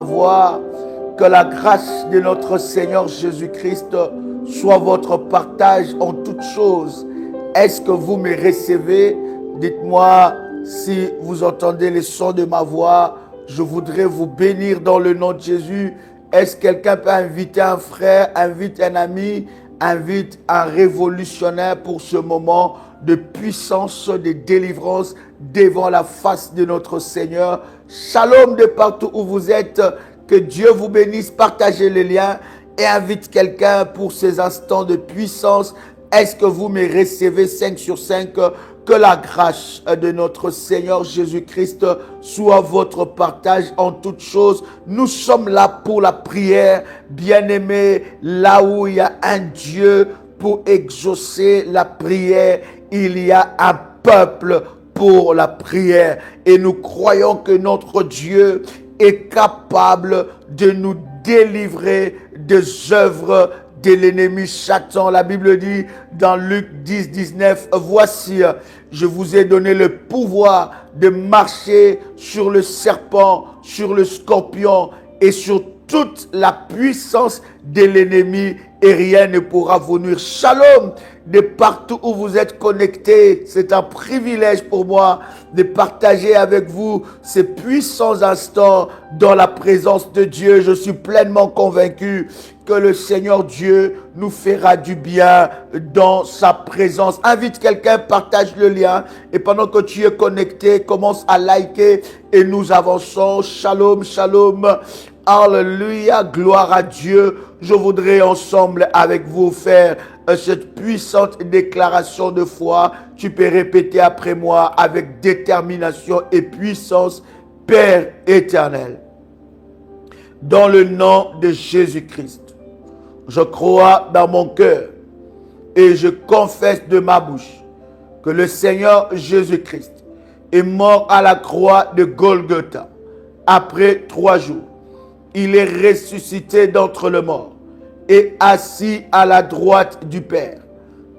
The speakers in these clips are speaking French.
Voir que la grâce de notre Seigneur Jésus-Christ soit votre partage en toutes choses. Est-ce que vous me recevez? Dites-moi si vous entendez les sons de ma voix. Je voudrais vous bénir dans le nom de Jésus. Est-ce que quelqu'un peut inviter un frère, invite un ami, invite un révolutionnaire pour ce moment de puissance, de délivrance devant la face de notre Seigneur? Shalom de partout où vous êtes. Que Dieu vous bénisse. Partagez les liens et invite quelqu'un pour ces instants de puissance. Est-ce que vous me recevez 5 sur 5? Que la grâce de notre Seigneur Jésus-Christ soit votre partage en toutes choses. Nous sommes là pour la prière, bien-aimés. Là où il y a un Dieu pour exaucer la prière, il y a un peuple pour la prière. Et nous croyons que notre Dieu est capable de nous délivrer des œuvres de l'ennemi Satan. La Bible dit dans Luc 10, 19, voici, je vous ai donné le pouvoir de marcher sur le serpent, sur le scorpion et sur toute la puissance de l'ennemi et rien ne pourra vous nuire. Shalom de partout où vous êtes connectés. C'est un privilège pour moi de partager avec vous ces puissants instants dans la présence de Dieu. Je suis pleinement convaincu que le Seigneur Dieu nous fera du bien dans sa présence. Invite quelqu'un, partage le lien et pendant que tu es connecté, commence à liker et nous avançons. Shalom, shalom. Alléluia, gloire à Dieu. Je voudrais ensemble avec vous faire cette puissante déclaration de foi. Tu peux répéter après moi avec détermination et puissance. Père éternel, dans le nom de Jésus-Christ, je crois dans mon cœur et je confesse de ma bouche que le Seigneur Jésus-Christ est mort à la croix de Golgotha. Après 3 jours, il est ressuscité d'entre les morts et assis à la droite du Père.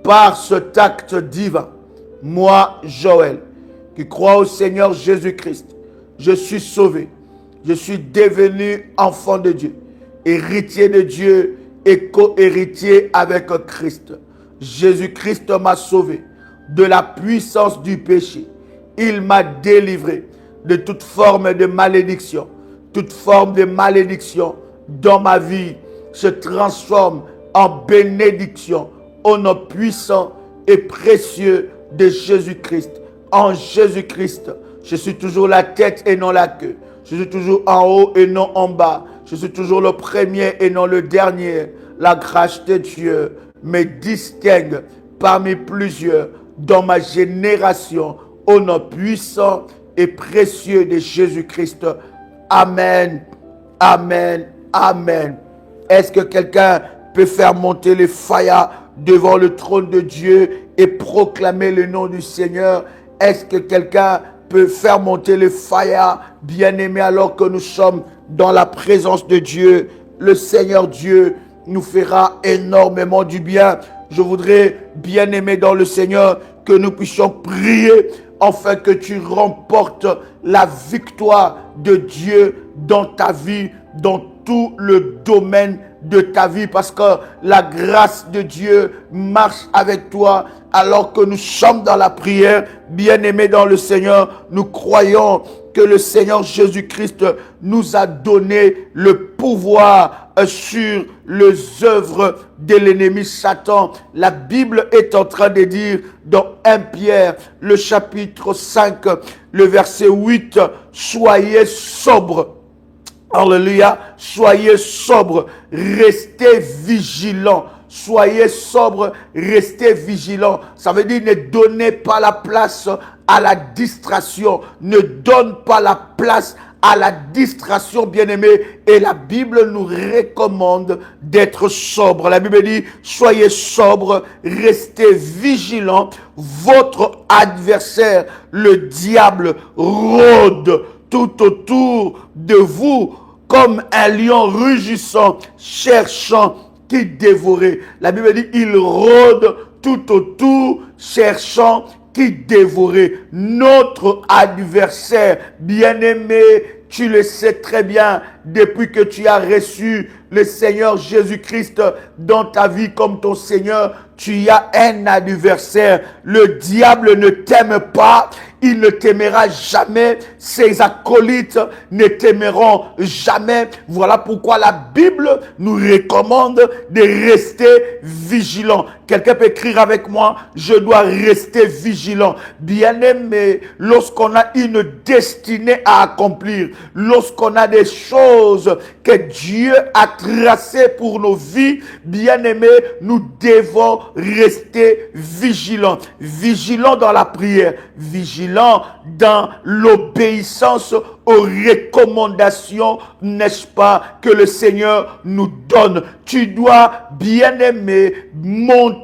Par cet acte divin, moi, Joël, qui crois au Seigneur Jésus-Christ, je suis sauvé. Je suis devenu enfant de Dieu, héritier de Dieu et co-héritier avec Christ. Jésus-Christ m'a sauvé de la puissance du péché. Il m'a délivré de toute forme de malédiction. Toute forme de malédiction dans ma vie se transforme en bénédiction au nom puissant et précieux de Jésus-Christ. En Jésus-Christ, je suis toujours la tête et non la queue. Je suis toujours en haut et non en bas. Je suis toujours le premier et non le dernier. La grâce de Dieu me distingue parmi plusieurs dans ma génération au nom puissant et précieux de Jésus-Christ. Amen, amen, amen. Est-ce que quelqu'un peut faire monter les faya devant le trône de Dieu et proclamer le nom du Seigneur? Est-ce que quelqu'un peut faire monter les faya, bien-aimés, alors que nous sommes dans la présence de Dieu? Le Seigneur Dieu nous fera énormément du bien. Je voudrais, bien-aimés dans le Seigneur, que nous puissions prier afin que tu remportes la victoire de Dieu dans ta vie, dans tout le domaine de ta vie, parce que la grâce de Dieu marche avec toi alors que nous sommes dans la prière. Bien-aimés dans le Seigneur, nous croyons que le Seigneur Jésus-Christ nous a donné le pouvoir sur les œuvres de l'ennemi Satan. La Bible est en train de dire dans 1 Pierre, le chapitre 5, le verset 8, soyez sobres. Alléluia, soyez sobres, restez vigilants. Soyez sobres, restez vigilants. Ça veut dire ne donnez pas la place à la distraction. Ne donne pas la place à la distraction, bien-aimés. Et la Bible nous recommande d'être sobres. La Bible dit, soyez sobres, restez vigilants. Votre adversaire, le diable, rôde tout autour de vous comme un lion rugissant, cherchant qui dévorait. La Bible dit, il rôde tout autour, cherchant qui dévorait. Notre adversaire, bien-aimé, tu le sais très bien, depuis que tu as reçu le Seigneur Jésus-Christ dans ta vie comme ton Seigneur, tu as un adversaire. Le diable ne t'aime pas. Il ne t'aimera jamais. Ses acolytes ne t'aimeront jamais. Voilà pourquoi la Bible nous recommande de rester vigilant. Quelqu'un peut écrire avec moi, je dois rester vigilant. Bien-aimé, lorsqu'on a une destinée à accomplir, lorsqu'on a des choses que Dieu a tracées pour nos vies, bien-aimé, nous devons rester vigilants. Vigilants dans la prière, vigilants dans l'obéissance aux recommandations, n'est-ce pas, que le Seigneur nous donne. Tu dois, bien-aimé, monter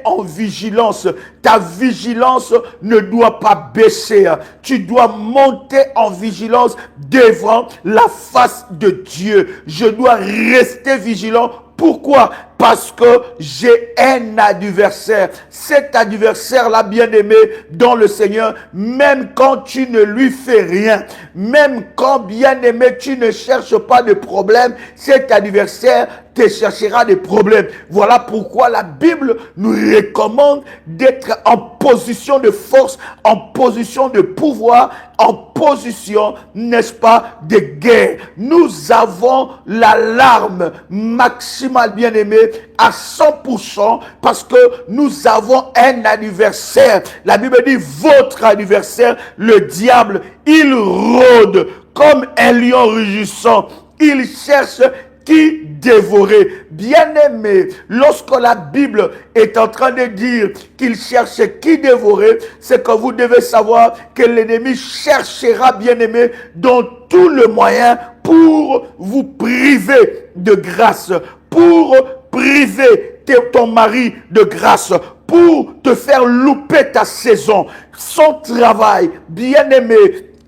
en vigilance. Ta vigilance ne doit pas baisser. Tu dois monter en vigilance devant la face de Dieu. Je dois rester vigilant. Pourquoi? Parce que j'ai un adversaire. Cet adversaire-là, bien-aimé, dans le Seigneur, même quand tu ne lui fais rien, même quand, bien-aimé, tu ne cherches pas de problème, cet adversaire te cherchera des problèmes. Voilà pourquoi la Bible nous recommande d'être en position de force, en position de pouvoir, en position, n'est-ce pas, de guerre. Nous avons l'alarme maximale, bien-aimé, à 100% parce que nous avons un adversaire. La Bible dit, votre adversaire, le diable, il rôde comme un lion rugissant. Il cherche qui dévorer. Bien-aimé, lorsque la Bible est en train de dire qu'il cherche qui dévorer, c'est que vous devez savoir que l'ennemi cherchera, bien-aimé, dans tout le moyen pour vous priver de grâce, pour priver ton mari de grâce, pour te faire louper ta saison. Son travail, bien-aimé,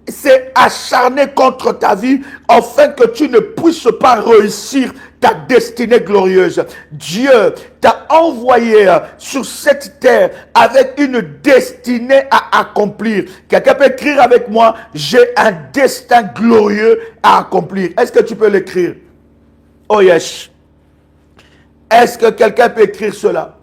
c'est acharné contre ta vie afin que tu ne puisses pas réussir ta destinée glorieuse. Dieu t'a envoyé sur cette terre avec une destinée à accomplir. Quelqu'un peut écrire avec moi, j'ai un destin glorieux à accomplir. Est-ce que tu peux l'écrire? Oh yes. Est-ce que quelqu'un peut écrire cela?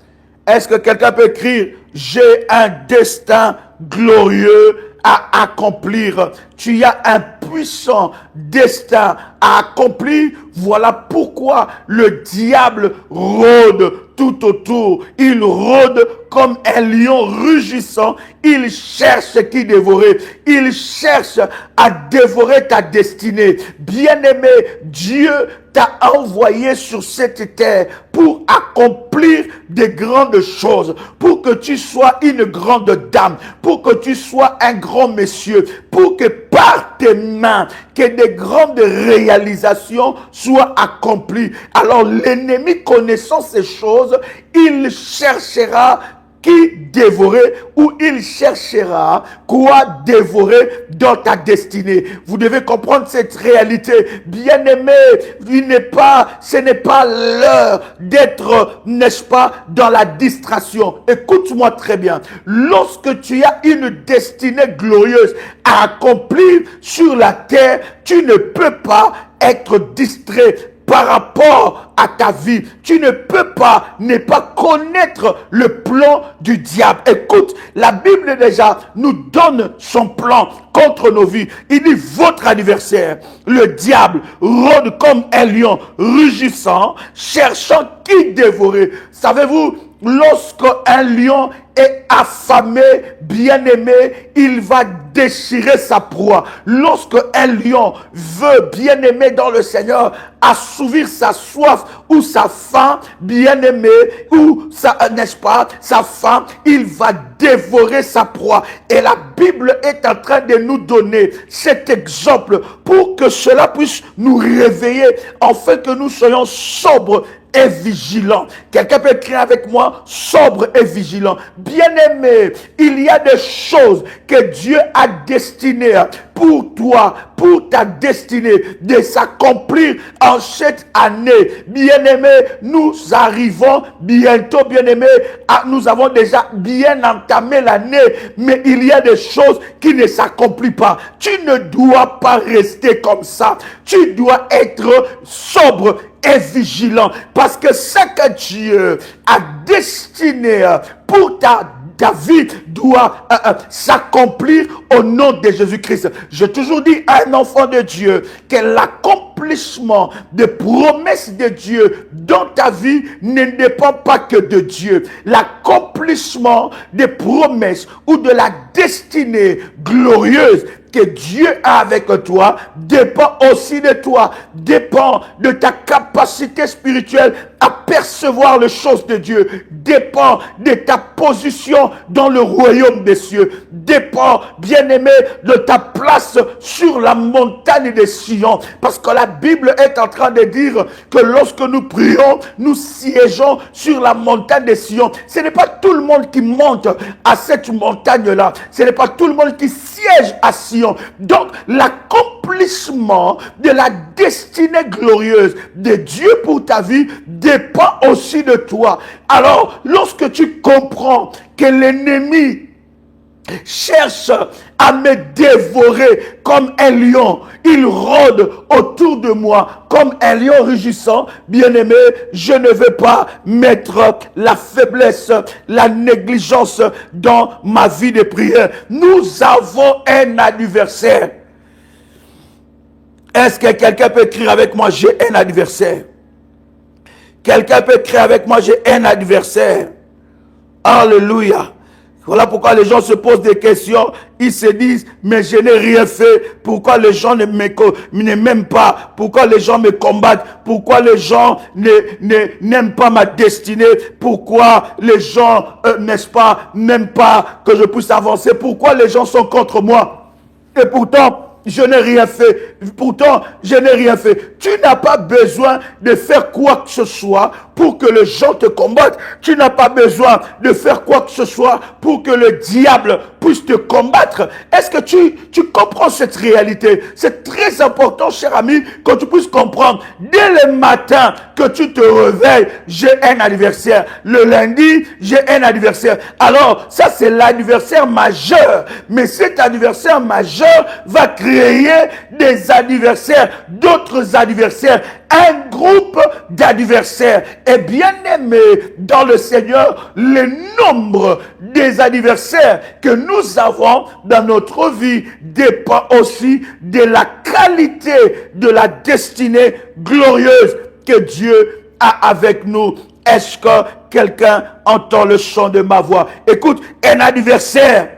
Est-ce que quelqu'un peut écrire, j'ai un destin glorieux à accomplir? Tu as un puissant destin à accomplir. Voilà pourquoi le diable rôde tout autour. Il rôde comme un lion rugissant. Il cherche qui dévorer. Il cherche à dévorer ta destinée. Bien-aimé, Dieu t'a envoyé sur cette terre pour accomplir de grandes choses, pour que tu sois une grande dame, pour que tu sois un grand monsieur, pour que par tes mains, que des grandes réalisations soient accomplies. Alors l'ennemi, connaissant ces choses, il cherchera qui dévorer, ou il cherchera quoi dévorer dans ta destinée. Vous devez comprendre cette réalité. Bien-aimé, ce n'est pas l'heure d'être, n'est-ce pas, dans la distraction. Écoute-moi très bien. Lorsque tu as une destinée glorieuse à accomplir sur la terre, tu ne peux pas être distrait par rapport à ta vie. Tu ne peux pas ne pas connaître le plan du diable. Écoute, la Bible déjà nous donne son plan contre nos vies. Il dit, votre adversaire, le diable, rôde comme un lion rugissant, cherchant qui dévorer. Savez-vous, lorsque un lion est affamé, bien-aimé, il va déchirer sa proie. Lorsque un lion veut, bien-aimé dans le Seigneur, assouvir sa soif ou sa faim, bien-aimé, ou sa, n'est-ce pas, sa faim, il va dévorer sa proie. Et la Bible est en train de nous donner cet exemple pour que cela puisse nous réveiller, afin que nous soyons sobres et vigilant. Quelqu'un peut écrire avec moi, sobre et vigilant. Bien-aimé, il y a des choses que Dieu a destinées pour toi, pour ta destinée, de s'accomplir en cette année. Bien-aimés, nous arrivons bientôt, bien-aimés, nous avons déjà bien entamé l'année, mais il y a des choses qui ne s'accomplissent pas. Tu ne dois pas rester comme ça. Tu dois être sobre et vigilant, parce que ce que Dieu a destiné pour ta vie doit s'accomplir au nom de Jésus-Christ. J'ai toujours dit à un enfant de Dieu que l'accomplissement des promesses de Dieu dans ta vie ne dépend pas que de Dieu. L'accomplissement des promesses ou de la destinée glorieuse que Dieu a avec toi dépend aussi de toi, dépend de ta capacité spirituelle à percevoir les choses de Dieu, dépend de ta position dans le royaume des cieux, dépend, bien-aimé, de ta place sur la montagne de Sion, parce que la Bible est en train de dire que lorsque nous prions, nous siégeons sur la montagne de Sion. Ce n'est pas tout le monde qui monte à cette montagne-là, ce n'est pas tout le monde qui siège à Sion. Donc, l'accomplissement de la destinée glorieuse de Dieu pour ta vie dépend aussi de toi. Alors, lorsque tu comprends que l'ennemi cherche à me dévorer comme un lion, il rôde autour de moi comme un lion rugissant, bien-aimé, je ne veux pas mettre la faiblesse, la négligence dans ma vie de prière. Nous avons un adversaire. Est-ce que quelqu'un peut écrire avec moi, j'ai un adversaire? Quelqu'un peut écrire avec moi, j'ai un adversaire. Alléluia. Voilà pourquoi les gens se posent des questions. Ils se disent, mais je n'ai rien fait. Pourquoi les gens ne m'aiment pas? Pourquoi les gens me combattent? Pourquoi les gens n'aiment pas ma destinée? Pourquoi les gens, n'est-ce pas, n'aiment pas que je puisse avancer? Pourquoi les gens sont contre moi? Et pourtant, je n'ai rien fait. Pourtant, je n'ai rien fait. Tu n'as pas besoin de faire quoi que ce soit pour que les gens te combattent. Tu n'as pas besoin de faire quoi que ce soit pour que le diable puisse te combattre. Est-ce que tu comprends cette réalité? C'est très important, cher ami, que tu puisses comprendre. Dès le matin que tu te réveilles, j'ai un adversaire. Le lundi, j'ai un adversaire. Alors, ça c'est l'adversaire majeur. Mais cet adversaire majeur va créer des adversaires, d'autres adversaires, un groupe d'adversaires. Et bien aimé dans le Seigneur, le nombre des adversaires que nous avons dans notre vie dépend aussi de la qualité de la destinée glorieuse que Dieu a avec nous. Est-ce que quelqu'un entend le son de ma voix? Écoute, un adversaire,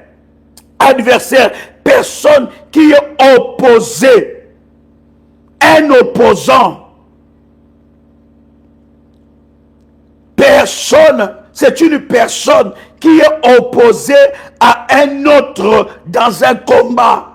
personne qui est opposé, un opposant. Personne, c'est une personne qui est opposée à un autre dans un combat.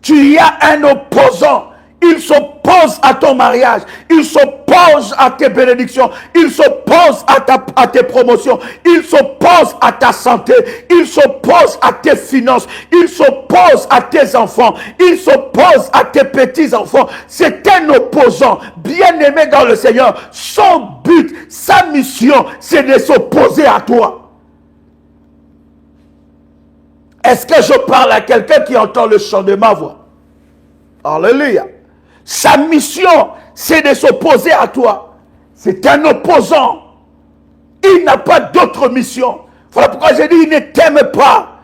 Tu as un opposant. Il s'oppose à ton mariage. Il s'oppose à tes bénédictions. Il s'oppose à tes promotions. Il s'oppose à ta santé. Il s'oppose à tes finances. Il s'oppose à tes enfants. Il s'oppose à tes petits-enfants. C'est un opposant. Bien-aimé dans le Seigneur, son but, sa mission, c'est de s'opposer à toi. Est-ce que je parle à quelqu'un qui entend le chant de ma voix? Alléluia. Sa mission, c'est de s'opposer à toi. C'est un opposant. Il n'a pas d'autre mission. Voilà pourquoi j'ai dit, il ne t'aime pas.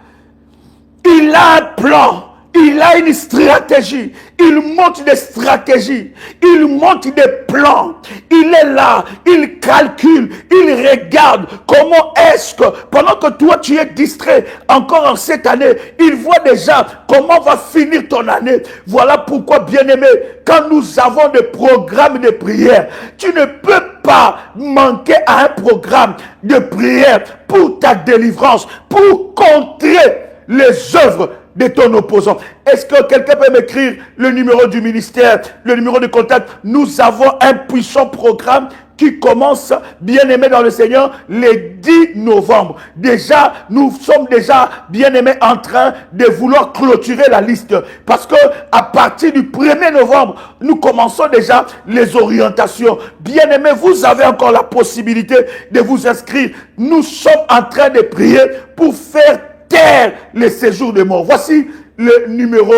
Il a un plan. Il a une stratégie. Il monte des stratégies. Il monte des plans. Il est là. Il calcule. Il regarde comment est-ce que, pendant que toi tu es distrait encore en cette année, il voit déjà comment va finir ton année. Voilà pourquoi, bien-aimé, quand nous avons des programmes de prière, tu ne peux pas manquer à un programme de prière pour ta délivrance, pour contrer les œuvres de ton opposant. Est-ce que quelqu'un peut m'écrire le numéro du ministère, le numéro de contact? Nous avons un puissant programme qui commence, bien-aimés dans le Seigneur, les 10 novembre. Déjà, nous sommes déjà, bien-aimés, en train de vouloir clôturer la liste. Parce que à partir du 1er novembre, nous commençons déjà les orientations. Bien-aimés, vous avez encore la possibilité de vous inscrire. Nous sommes en train de prier pour faire taire les séjours de mort. Voici le numéro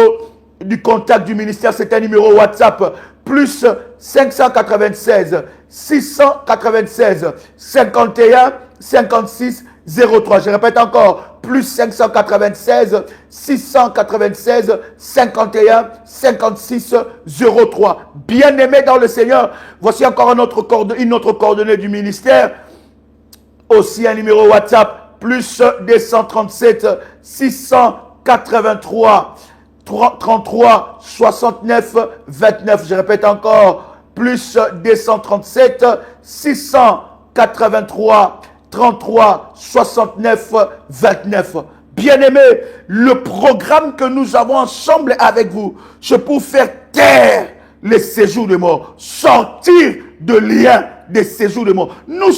du contact du ministère. C'est un numéro WhatsApp. Plus 596 696 51 56 03. Je répète encore, plus 596 696 51 56 03. Bien-aimés dans le Seigneur, voici encore une autre coordonnée du ministère. Aussi un numéro WhatsApp, plus 237 683 33 69 29. Je répète encore, plus 237 683 33 69 29. Bien-aimés, le programme que nous avons ensemble avec vous, c'est pour faire taire les séjours de mort, sortir de liens des séjours de mort. Nous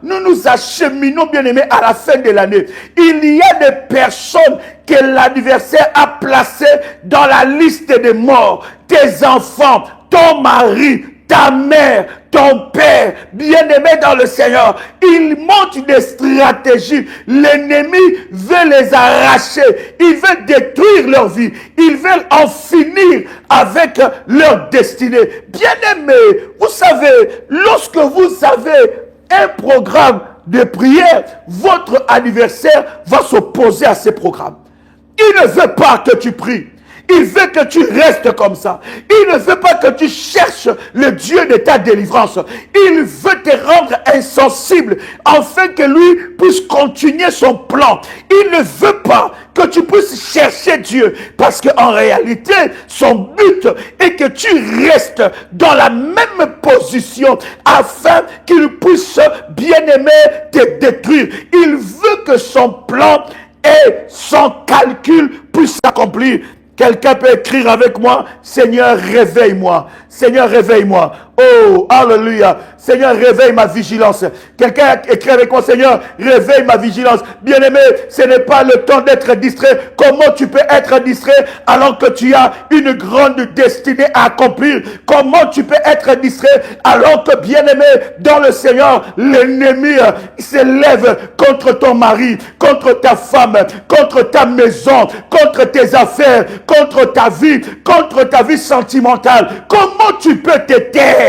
nous acheminons, bien-aimés, à la fin de l'année. Il y a des personnes que l'adversaire a placées dans la liste des morts. Tes enfants, ton mari, ta mère, ton père, bien-aimé dans le Seigneur, ils montent des stratégies. L'ennemi veut les arracher. Il veut détruire leur vie. Ils veulent en finir avec leur destinée. Bien-aimé, vous savez, lorsque vous avez un programme de prière, votre adversaire va s'opposer à ce programme. Il ne veut pas que tu pries. Il veut que tu restes comme ça. Il ne veut pas que tu cherches le Dieu de ta délivrance. Il veut te rendre insensible afin que lui puisse continuer son plan. Il ne veut pas que tu puisses chercher Dieu parce qu'en réalité, son but est que tu restes dans la même position afin qu'il puisse bien aimer te détruire. Il veut que son plan et son calcul puissent s'accomplir. Quelqu'un peut écrire avec moi, Seigneur, réveille-moi. Seigneur, réveille-moi. Oh, alléluia. Seigneur, réveille ma vigilance. Quelqu'un écrit avec moi, Seigneur, réveille ma vigilance. Bien-aimé, ce n'est pas le temps d'être distrait. Comment tu peux être distrait alors que tu as une grande destinée à accomplir? Comment tu peux être distrait alors que, bien-aimé, dans le Seigneur, l'ennemi s'élève contre ton mari, contre ta femme, contre ta maison, contre tes affaires, contre ta vie sentimentale. Comment tu peux te taire?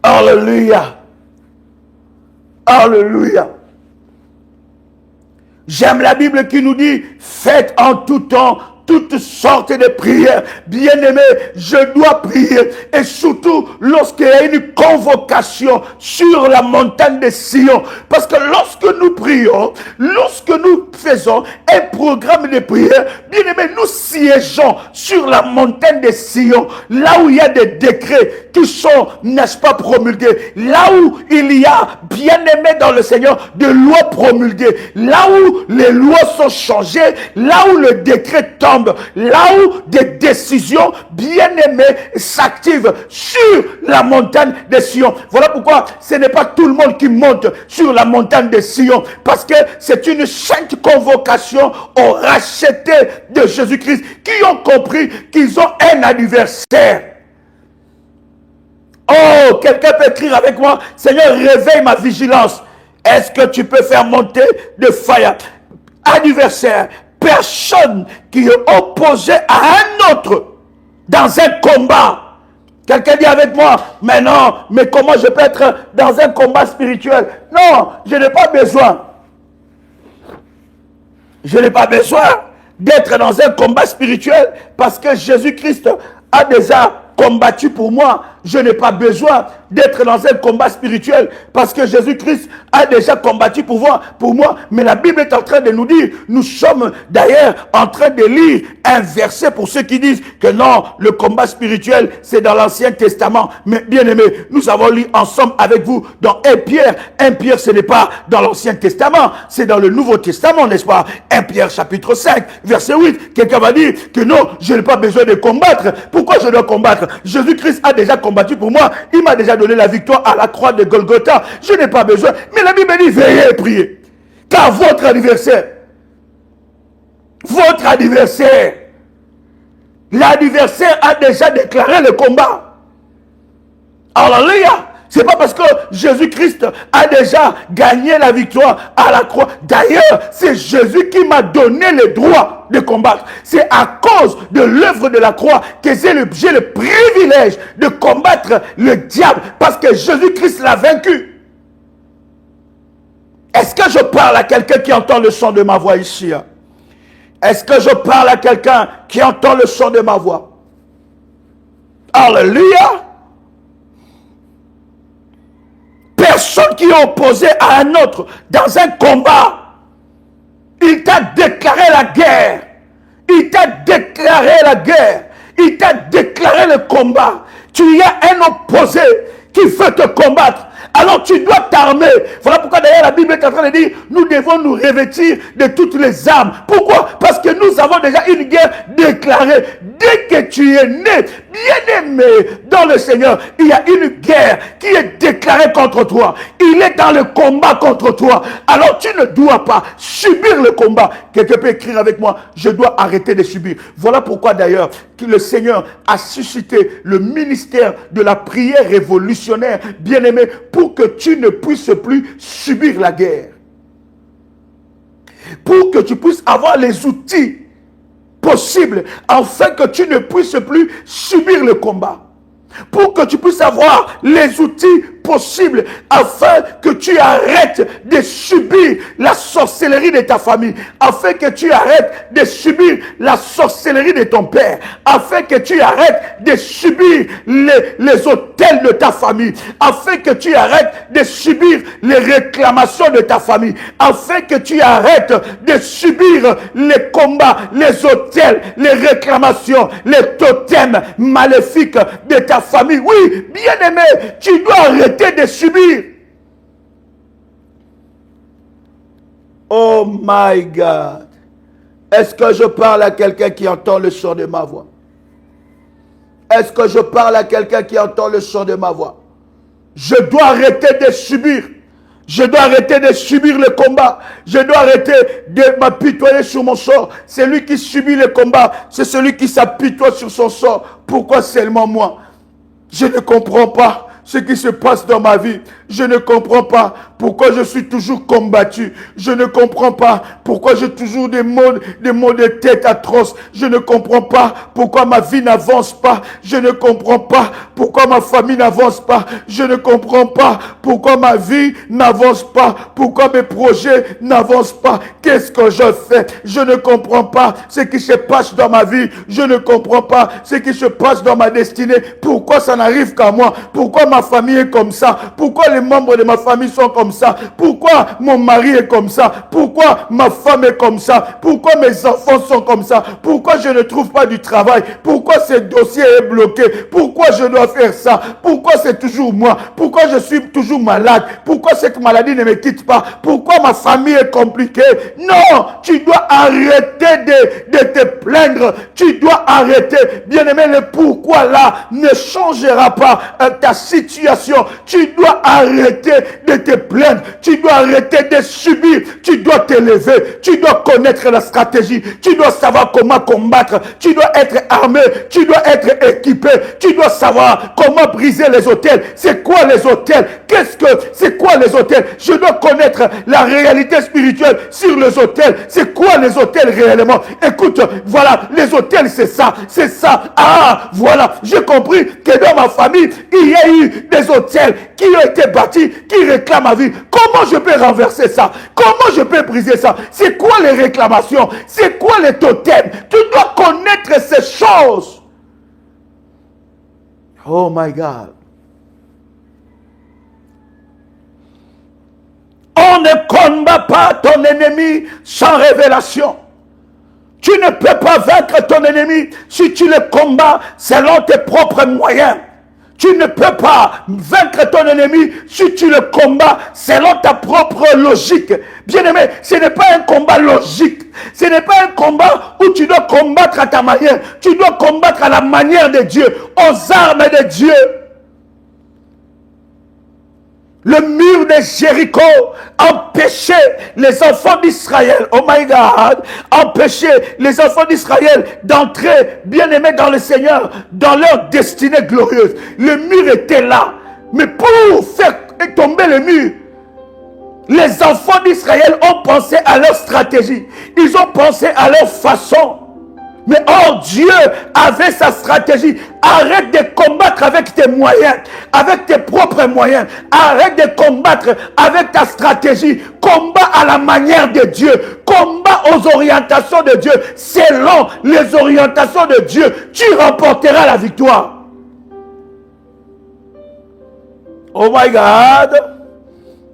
Alléluia. Alléluia. J'aime la Bible qui nous dit, faites en tout temps toutes sortes de prières. Bien-aimé, je dois prier. Et surtout, lorsqu'il y a une convocation sur la montagne de Sion. Parce que lorsque nous prions, lorsque nous faisons un programme de prière, bien-aimé, nous siégeons sur la montagne de Sion. Là où il y a des décrets qui sont, n'est-ce pas, promulgués. Là où il y a, bien-aimé dans le Seigneur, des lois promulguées. Là où les lois sont changées. Là où le décret tombe. Là où des décisions bien-aimées s'activent sur la montagne de Sion. Voilà pourquoi ce n'est pas tout le monde qui monte sur la montagne de Sion. Parce que c'est une sainte convocation aux rachetés de Jésus-Christ qui ont compris qu'ils ont un adversaire. Oh, quelqu'un peut écrire avec moi, Seigneur, réveille ma vigilance. Est-ce que tu peux faire monter de fire? Adversaire, personne qui est opposé à un autre dans un combat. Quelqu'un dit avec moi, mais non, mais comment je peux être dans un combat spirituel? Non, je n'ai pas besoin. Je n'ai pas besoin d'être dans un combat spirituel parce que Jésus-Christ a déjà combattu pour moi. Je n'ai pas besoin d'être dans un combat spirituel parce que Jésus-Christ a déjà combattu pour moi. Mais la Bible est en train de nous dire, nous sommes d'ailleurs en train de lire un verset pour ceux qui disent que non, le combat spirituel c'est dans l'Ancien Testament. Mais bien aimé, nous avons lu ensemble avec vous dans 1 Pierre. 1 Pierre ce n'est pas dans l'Ancien Testament, c'est dans le Nouveau Testament, n'est-ce pas? 1 Pierre chapitre 5, verset 8. Quelqu'un va dire que non, je n'ai pas besoin de combattre. Pourquoi je dois combattre? Jésus-Christ a déjà combattu combattu pour moi. Il m'a déjà donné la victoire à la croix de Golgotha. Je n'ai pas besoin. Mais la Bible dit, veillez et priez. Car votre adversaire, l'adversaire a déjà déclaré le combat. Alléluia. C'est pas parce que Jésus-Christ a déjà gagné la victoire à la croix. D'ailleurs, c'est Jésus qui m'a donné le droit de combattre. C'est à cause de l'œuvre de la croix que j'ai le privilège de combattre le diable parce que Jésus-Christ l'a vaincu. Est-ce que je parle à quelqu'un qui entend le son de ma voix ici? Est-ce que je parle à quelqu'un qui entend le son de ma voix? Alléluia. Personne qui est opposé à un autre dans un combat, il t'a déclaré la guerre. Il t'a déclaré la guerre. Il t'a déclaré le combat. Tu y as un opposé qui veut te combattre. Alors tu dois t'armer. Voilà pourquoi d'ailleurs la Bible est en train de dire, nous devons nous revêtir de toutes les armes. Pourquoi? Parce que nous avons déjà une guerre déclarée. Dès que tu es né, bien-aimé dans le Seigneur, il y a une guerre qui est déclarée contre toi. Il est dans le combat contre toi. Alors tu ne dois pas subir le combat. Quelqu'un peut écrire avec moi, je dois arrêter de subir. Voilà pourquoi d'ailleurs que le Seigneur a suscité le ministère de la prière révolutionnaire, bien-aimé, pour que tu ne puisses plus subir la guerre. Pour que tu puisses avoir les outils possibles afin que tu ne puisses plus subir le combat. Pour que tu puisses avoir les outils possibles afin que tu arrêtes de subir la sorcellerie de ta famille, afin que tu arrêtes de subir la sorcellerie de ton père, afin que tu arrêtes de subir les autels de ta famille, afin que tu arrêtes de subir les réclamations de ta famille, afin que tu arrêtes de subir les combats, les autels, les réclamations, les totems maléfiques de ta famille. Oui, bien-aimé, tu dois arrêter de subir. Oh my God. Est-ce que je parle à quelqu'un qui entend le son de ma voix? Est-ce que je parle à quelqu'un qui entend le son de ma voix? Je dois arrêter de subir. Je dois arrêter de subir le combat. Je dois arrêter de m'apitoyer sur mon sort. Celui qui subit le combat, c'est celui qui s'apitoie sur son sort. Pourquoi seulement moi? Je ne comprends pas ce qui se passe dans ma vie. Je ne comprends pas pourquoi je suis toujours combattu. Je ne comprends pas pourquoi j'ai toujours des maux de tête atroces. Je ne comprends pas pourquoi ma vie n'avance pas. Je ne comprends pas pourquoi ma famille n'avance pas. Je ne comprends pas pourquoi ma vie n'avance pas. Pourquoi mes projets n'avancent pas. Qu'est-ce que je fais? Je ne comprends pas ce qui se passe dans ma vie. Je ne comprends pas ce qui se passe dans ma destinée. Pourquoi ça n'arrive qu'à moi? Pourquoi ma famille est comme ça? Pourquoi les membres de ma famille sont comme ça? Pourquoi mon mari est comme ça? Pourquoi ma femme est comme ça? Pourquoi mes enfants sont comme ça? Pourquoi je ne trouve pas du travail? Pourquoi ce dossier est bloqué? Pourquoi je dois faire ça? Pourquoi c'est toujours moi? Pourquoi je suis toujours malade? Pourquoi cette maladie ne me quitte pas? Pourquoi ma famille est compliquée? Non, tu dois arrêter de te plaindre. Tu dois arrêter. Bien-aimé, le pourquoi là ne changera pas ta situation. Tu dois arrêter de te plaindre. Tu dois arrêter de subir. Tu dois t'élever. Tu dois connaître la stratégie. Tu dois savoir comment combattre. Tu dois être armé. Tu dois être équipé. Tu dois savoir comment briser les autels. C'est quoi les autels? C'est quoi les autels? Je dois connaître la réalité spirituelle sur les autels. C'est quoi les autels réellement? Écoute, voilà, les autels, c'est ça. C'est ça. Ah, voilà. J'ai compris que dans ma famille, il y a eu des autels qui ont été bâtis, qui réclament ma vie. Comment je peux renverser ça? Comment je peux briser ça? C'est quoi les réclamations? C'est quoi les totems? Tu dois connaître ces choses. Oh my God. On ne combat pas ton ennemi sans révélation. Tu ne peux pas vaincre ton ennemi si tu le combats selon tes propres moyens. Tu ne peux pas vaincre ton ennemi si tu le combats selon ta propre logique. Bien-aimé, ce n'est pas un combat logique. Ce n'est pas un combat où tu dois combattre à ta manière. Tu dois combattre à la manière de Dieu, aux armes de Dieu. Le mur de Jéricho empêchait les enfants d'Israël, oh my God, empêchait les enfants d'Israël d'entrer, bien-aimés dans le Seigneur, dans leur destinée glorieuse. Le mur était là. Mais pour faire tomber le mur, les enfants d'Israël ont pensé à leur stratégie. Ils ont pensé à leur façon. Mais or, Dieu avait sa stratégie. Arrête de combattre avec tes moyens, avec tes propres moyens. Arrête de combattre avec ta stratégie. Combat à la manière de Dieu. Combat aux orientations de Dieu. Selon les orientations de Dieu, tu remporteras la victoire. Oh my God!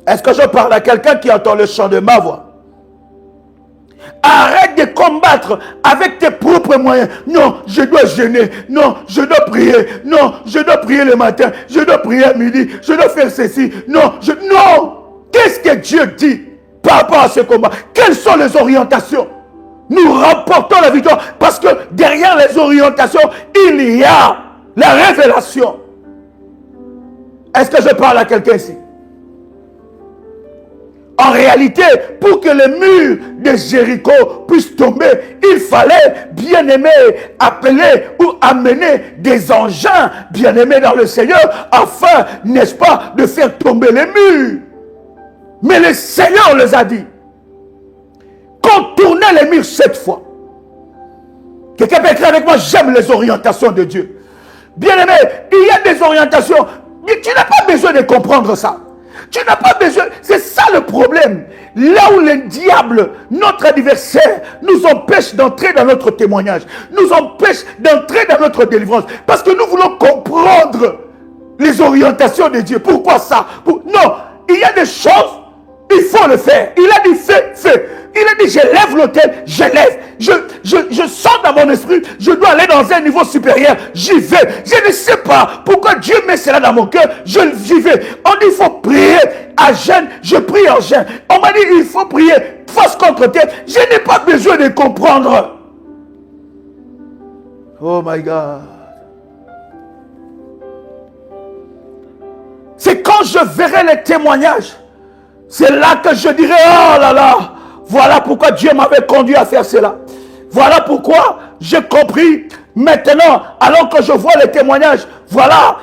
Est-ce que je parle à quelqu'un qui entend le chant de ma voix? Arrête de combattre avec tes propres moyens. Non, je dois jeûner. Non, je dois prier. Non, je dois prier le matin. Je dois prier à midi. Je dois faire ceci. Non, non. Qu'est-ce que Dieu dit par rapport à ce combat? Quelles sont les orientations? Nous remportons la victoire parce que derrière les orientations, il y a la révélation. Est-ce que je parle à quelqu'un ici? En réalité, pour que le mur de Jéricho puisse tomber, il fallait, bien-aimé, appeler ou amener des engins, bien-aimés dans le Seigneur, afin, n'est-ce pas, de faire tomber les murs. Mais le Seigneur les a dit, contournez les murs 7 fois. Quelqu'un peut écrire avec moi, j'aime les orientations de Dieu. Bien-aimé, il y a des orientations, mais tu n'as pas besoin de comprendre ça. Tu n'as pas besoin, c'est ça le problème. Là où le diable, notre adversaire, nous empêche d'entrer dans notre témoignage, nous empêche d'entrer dans notre délivrance. Parce que nous voulons comprendre les orientations de Dieu. Pourquoi ça? Non, il y a des choses, il faut le faire. Il a dit fais, fais. Il a dit je lève l'autel, je lève. Je sens dans mon esprit, je dois aller dans un niveau supérieur. J'y vais. Je ne sais pas pourquoi Dieu met cela dans mon cœur. J'y vais. On dit il faut prier à jeûne. Je prie en jeûne. On m'a dit il faut prier face contre tête. Je n'ai pas besoin de comprendre. Oh my God. C'est quand je verrai les témoignages. C'est là que je dirai, oh là là, voilà pourquoi Dieu m'avait conduit à faire cela. Voilà pourquoi j'ai compris maintenant, alors que je vois les témoignages, voilà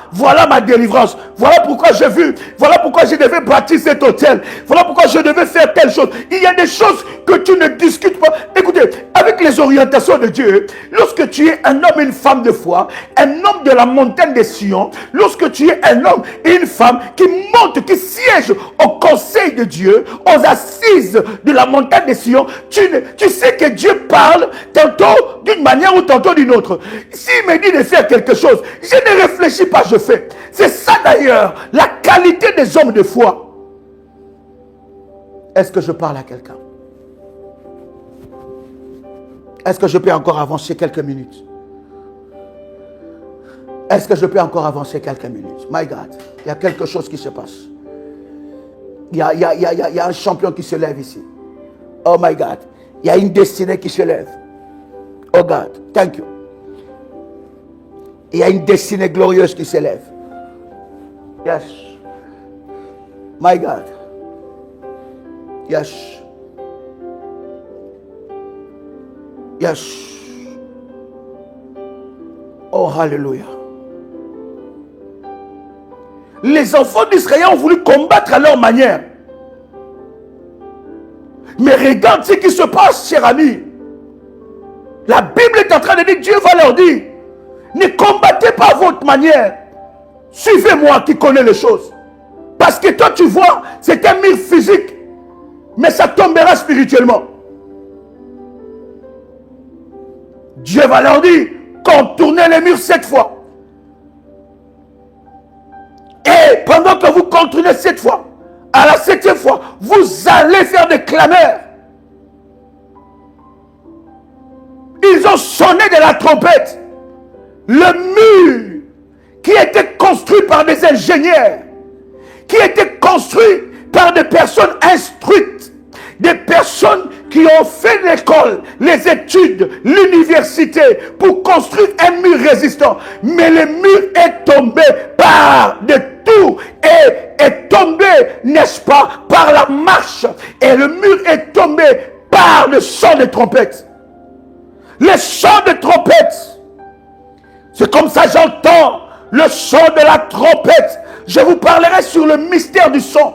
ma délivrance. Voilà pourquoi j'ai vu, voilà pourquoi je devais bâtir cet hôtel. Voilà pourquoi je devais faire telle chose. Il y a des choses que tu ne discutes pas. Écoutez, avec les orientations de Dieu, lorsque tu es un homme et une femme de foi, un homme de la montagne des Sion, lorsque tu es un homme et une femme qui montent, qui siègent au conseil de Dieu, aux assises de la montagne des Sion, tu sais que Dieu parle tantôt d'une manière ou tantôt d'une autre. S'il me dit de faire quelque chose, je ne réfléchis pas, je fais. C'est ça d'ailleurs, la qualité des hommes de foi. Est-ce que je parle à quelqu'un? Est-ce que je peux encore avancer quelques minutes? Est-ce que je peux encore avancer quelques minutes? My God, il y a quelque chose qui se passe. Il y a un champion qui se lève ici. Oh my God, il y a une destinée qui se lève. Oh God, thank you. Il y a une destinée glorieuse qui s'élève. Yes. My God. Yes. Yes. Oh, hallelujah. Les enfants d'Israël ont voulu combattre à leur manière. Mais regarde ce qui se passe, cher ami. La Bible est en train de dire, Dieu va leur dire, ne combattez pas à votre manière. Suivez-moi qui connais les choses. Parce que toi tu vois, c'est un mur physique. Mais ça tombera spirituellement. Dieu va leur dire, contournez les murs 7 fois. Et pendant que vous contournez 7 fois, à la 7e fois, vous allez faire des clameurs. Ils ont sonné de la trompette. Le mur qui était construit par des ingénieurs, qui était construit par des personnes instruites, des personnes qui ont fait l'école, les études, l'université pour construire un mur résistant. Mais le mur est tombé par de mur est tombé, n'est-ce pas, par la marche. Et le mur est tombé par le son des trompettes. Le son des trompettes. C'est comme ça j'entends le son de la trompette. Je vous parlerai sur le mystère du son.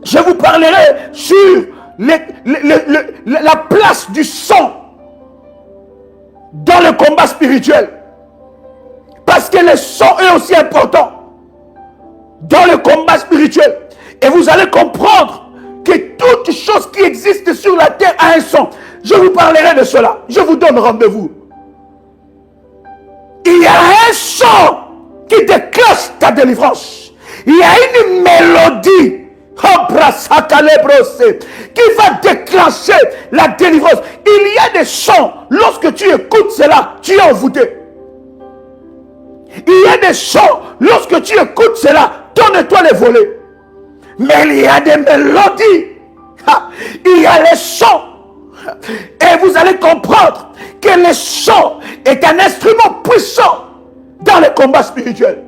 Je vous parlerai sur la place du son dans le combat spirituel. Parce que le son est aussi important dans le combat spirituel. Et vous allez comprendre que toute chose qui existe sur la terre a un son. Je vous parlerai de cela. Je vous donne rendez-vous. Il y a un son qui déclenche ta délivrance. Il y a une mélodie qui va déclencher la délivrance. Il y a des sons, lorsque tu écoutes cela, tu es envoûté. Il y a des sons, lorsque tu écoutes cela, ton étoile est volée. Mais il y a des mélodies, il y a les sons. Et vous allez comprendre que le son est un instrument puissant dans les combats spirituels.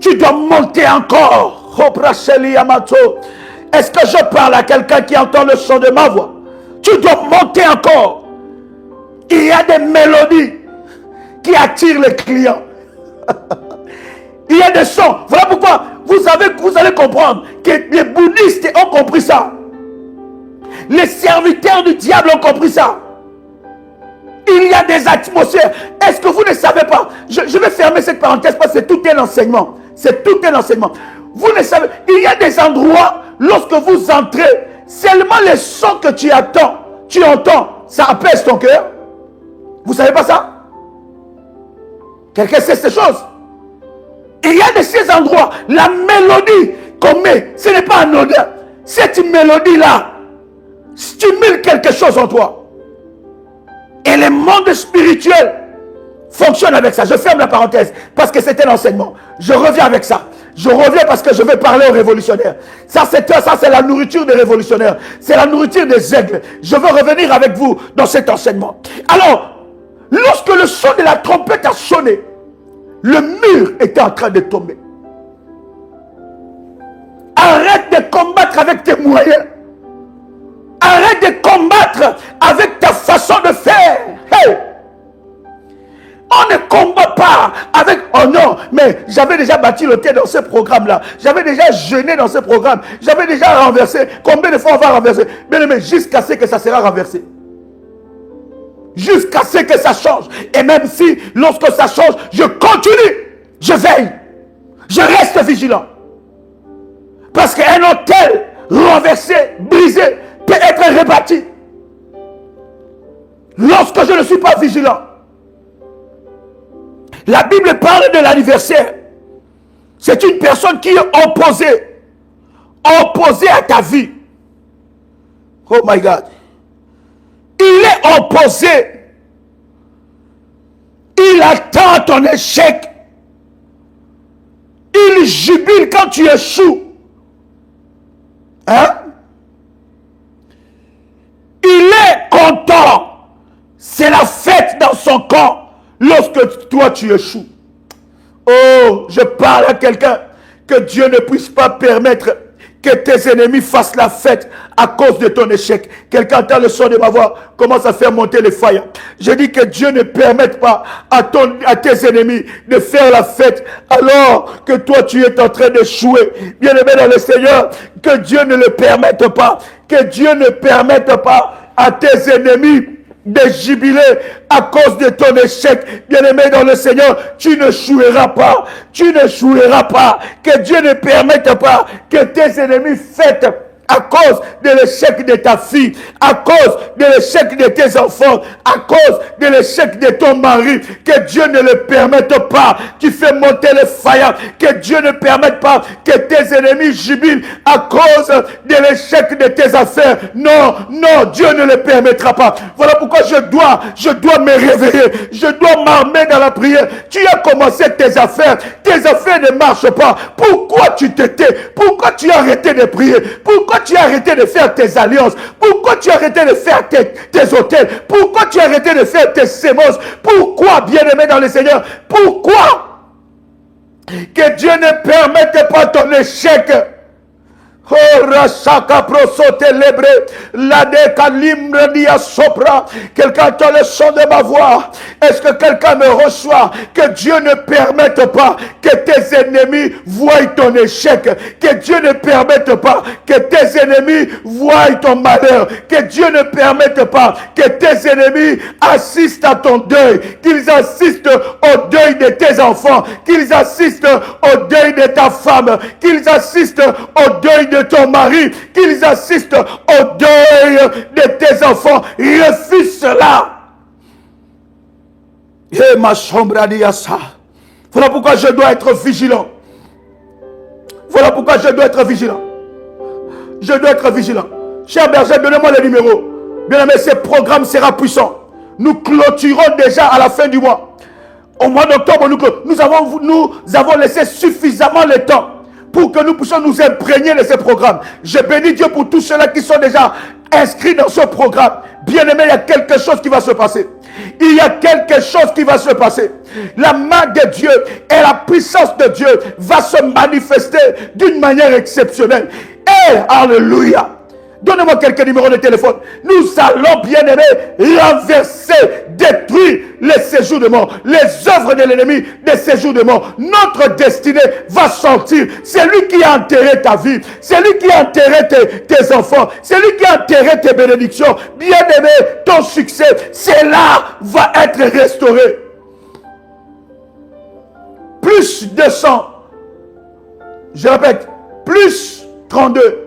Tu dois monter encore. Est-ce que je parle à quelqu'un qui entend le son de ma voix? Tu dois monter encore. Il y a des mélodies qui attirent les clients. Il y a des sons. Voilà pourquoi vous allez comprendre que les bouddhistes ont compris ça. Les serviteurs du diable ont compris ça. Il y a des atmosphères. Est-ce que vous ne savez pas? Je vais fermer cette parenthèse parce que c'est tout un enseignement. C'est tout un enseignement. Vous ne savez, il y a des endroits, lorsque vous entrez, seulement les sons que tu entends, ça apaise ton cœur. Vous ne savez pas ça? Quelqu'un sait ces choses? Il y a de ces endroits, la mélodie qu'on met, ce n'est pas anodin. Cette mélodie-là stimule quelque chose en toi. Et le monde spirituel fonctionne avec ça. Je ferme la parenthèse parce que c'était l'enseignement. Je reviens avec ça. Je reviens parce que je vais parler aux révolutionnaires. Ça, c'est la nourriture des révolutionnaires. C'est la nourriture des aigles. Je veux revenir avec vous dans cet enseignement. Alors, lorsque le son de la trompette a sonné, le mur était en train de tomber. Arrête de combattre avec tes moyens. Arrête de combattre avec ta façon de faire. Hey! On ne combat pas avec, oh non, mais j'avais déjà bâti le thé dans ce programme-là. J'avais déjà jeûné dans ce programme. J'avais déjà renversé. Combien de fois on va renverser? Bien aimé, jusqu'à ce que ça sera renversé. Jusqu'à ce que ça change. Et même si, lorsque ça change, je continue. Je veille. Je reste vigilant. Parce qu'un hôtel renversé, brisé, peut être rebâti. Lorsque je ne suis pas vigilant. La Bible parle de l'adversaire. C'est une personne qui est opposée. Opposée à ta vie. Oh my God. Il est opposé. Il attend ton échec. Il jubile quand tu échoues. Hein? Il est content. C'est la fête dans son camp lorsque toi tu échoues. Oh, je parle à quelqu'un que Dieu ne puisse pas permettre que tes ennemis fassent la fête à cause de ton échec. Quelqu'un entend le son de ma voix, commence à faire monter les failles. Je dis que Dieu ne permette pas à tes ennemis de faire la fête alors que toi tu es en train d'échouer. Bien aimé dans le Seigneur, que Dieu ne le permette pas. Que Dieu ne permette pas à tes ennemis de jubiler à cause de ton échec. Bien-aimé dans le Seigneur, tu ne joueras pas. Tu ne joueras pas. Que Dieu ne permette pas que tes ennemis fêtent à cause de l'échec de ta fille, à cause de l'échec de tes enfants, à cause de l'échec de ton mari. Que Dieu ne le permette pas. Tu fais monter les failles. Que Dieu ne permette pas que tes ennemis jubilent à cause de l'échec de tes affaires. Non, non, Dieu ne le permettra pas. Voilà pourquoi je dois me réveiller. Je dois m'armer dans la prière. Tu as commencé tes affaires ne marchent pas. Pourquoi tu t'étais? Pourquoi tu as arrêté de prier? Pourquoi tu as arrêté de faire tes alliances? Pourquoi tu as arrêté de faire tes hôtels? Pourquoi tu as arrêté de faire tes sémences? Pourquoi, bien-aimé dans le Seigneur? Pourquoi? Que Dieu ne permette pas ton échec. Oh, Rachaka prosote lebre, la décalimbre dia sopra. Quelqu'un entend le son de ma voix. Est-ce que quelqu'un me reçoit? Que Dieu ne permette pas que tes ennemis voient ton échec. Que Dieu ne permette pas que tes ennemis voient ton malheur. Que Dieu ne permette pas que tes ennemis assistent à ton deuil. Qu'ils assistent au deuil de tes enfants. Qu'ils assistent au deuil de ta femme. Qu'ils assistent au deuil de ton mari, qu'ils assistent au deuil de tes enfants. Refuse cela. Et ma chambre a dit à ça. Voilà pourquoi je dois être vigilant. Voilà pourquoi je dois être vigilant. Je dois être vigilant. Cher berger, donnez-moi le numéro. Bien aimé, ce programme sera puissant. Nous clôturons déjà à la fin du mois. Au mois d'octobre, nous avons laissé suffisamment le temps pour que nous puissions nous imprégner de ce programme. Je bénis Dieu pour tous ceux-là qui sont déjà inscrits dans ce programme. Bien-aimé, il y a quelque chose qui va se passer. Il y a quelque chose qui va se passer. La main de Dieu et la puissance de Dieu va se manifester d'une manière exceptionnelle. Et alléluia. Donnez-moi quelques numéros de téléphone. Nous allons, bien-aimés, renverser, détruire les séjours de mort, les œuvres de l'ennemi des séjours de mort. Notre destinée va sortir. C'est lui qui a enterré ta vie. C'est lui qui a enterré tes enfants. C'est lui qui a enterré tes bénédictions. Bien-aimé, ton succès, cela va être restauré. Plus 200. Je répète, plus 32.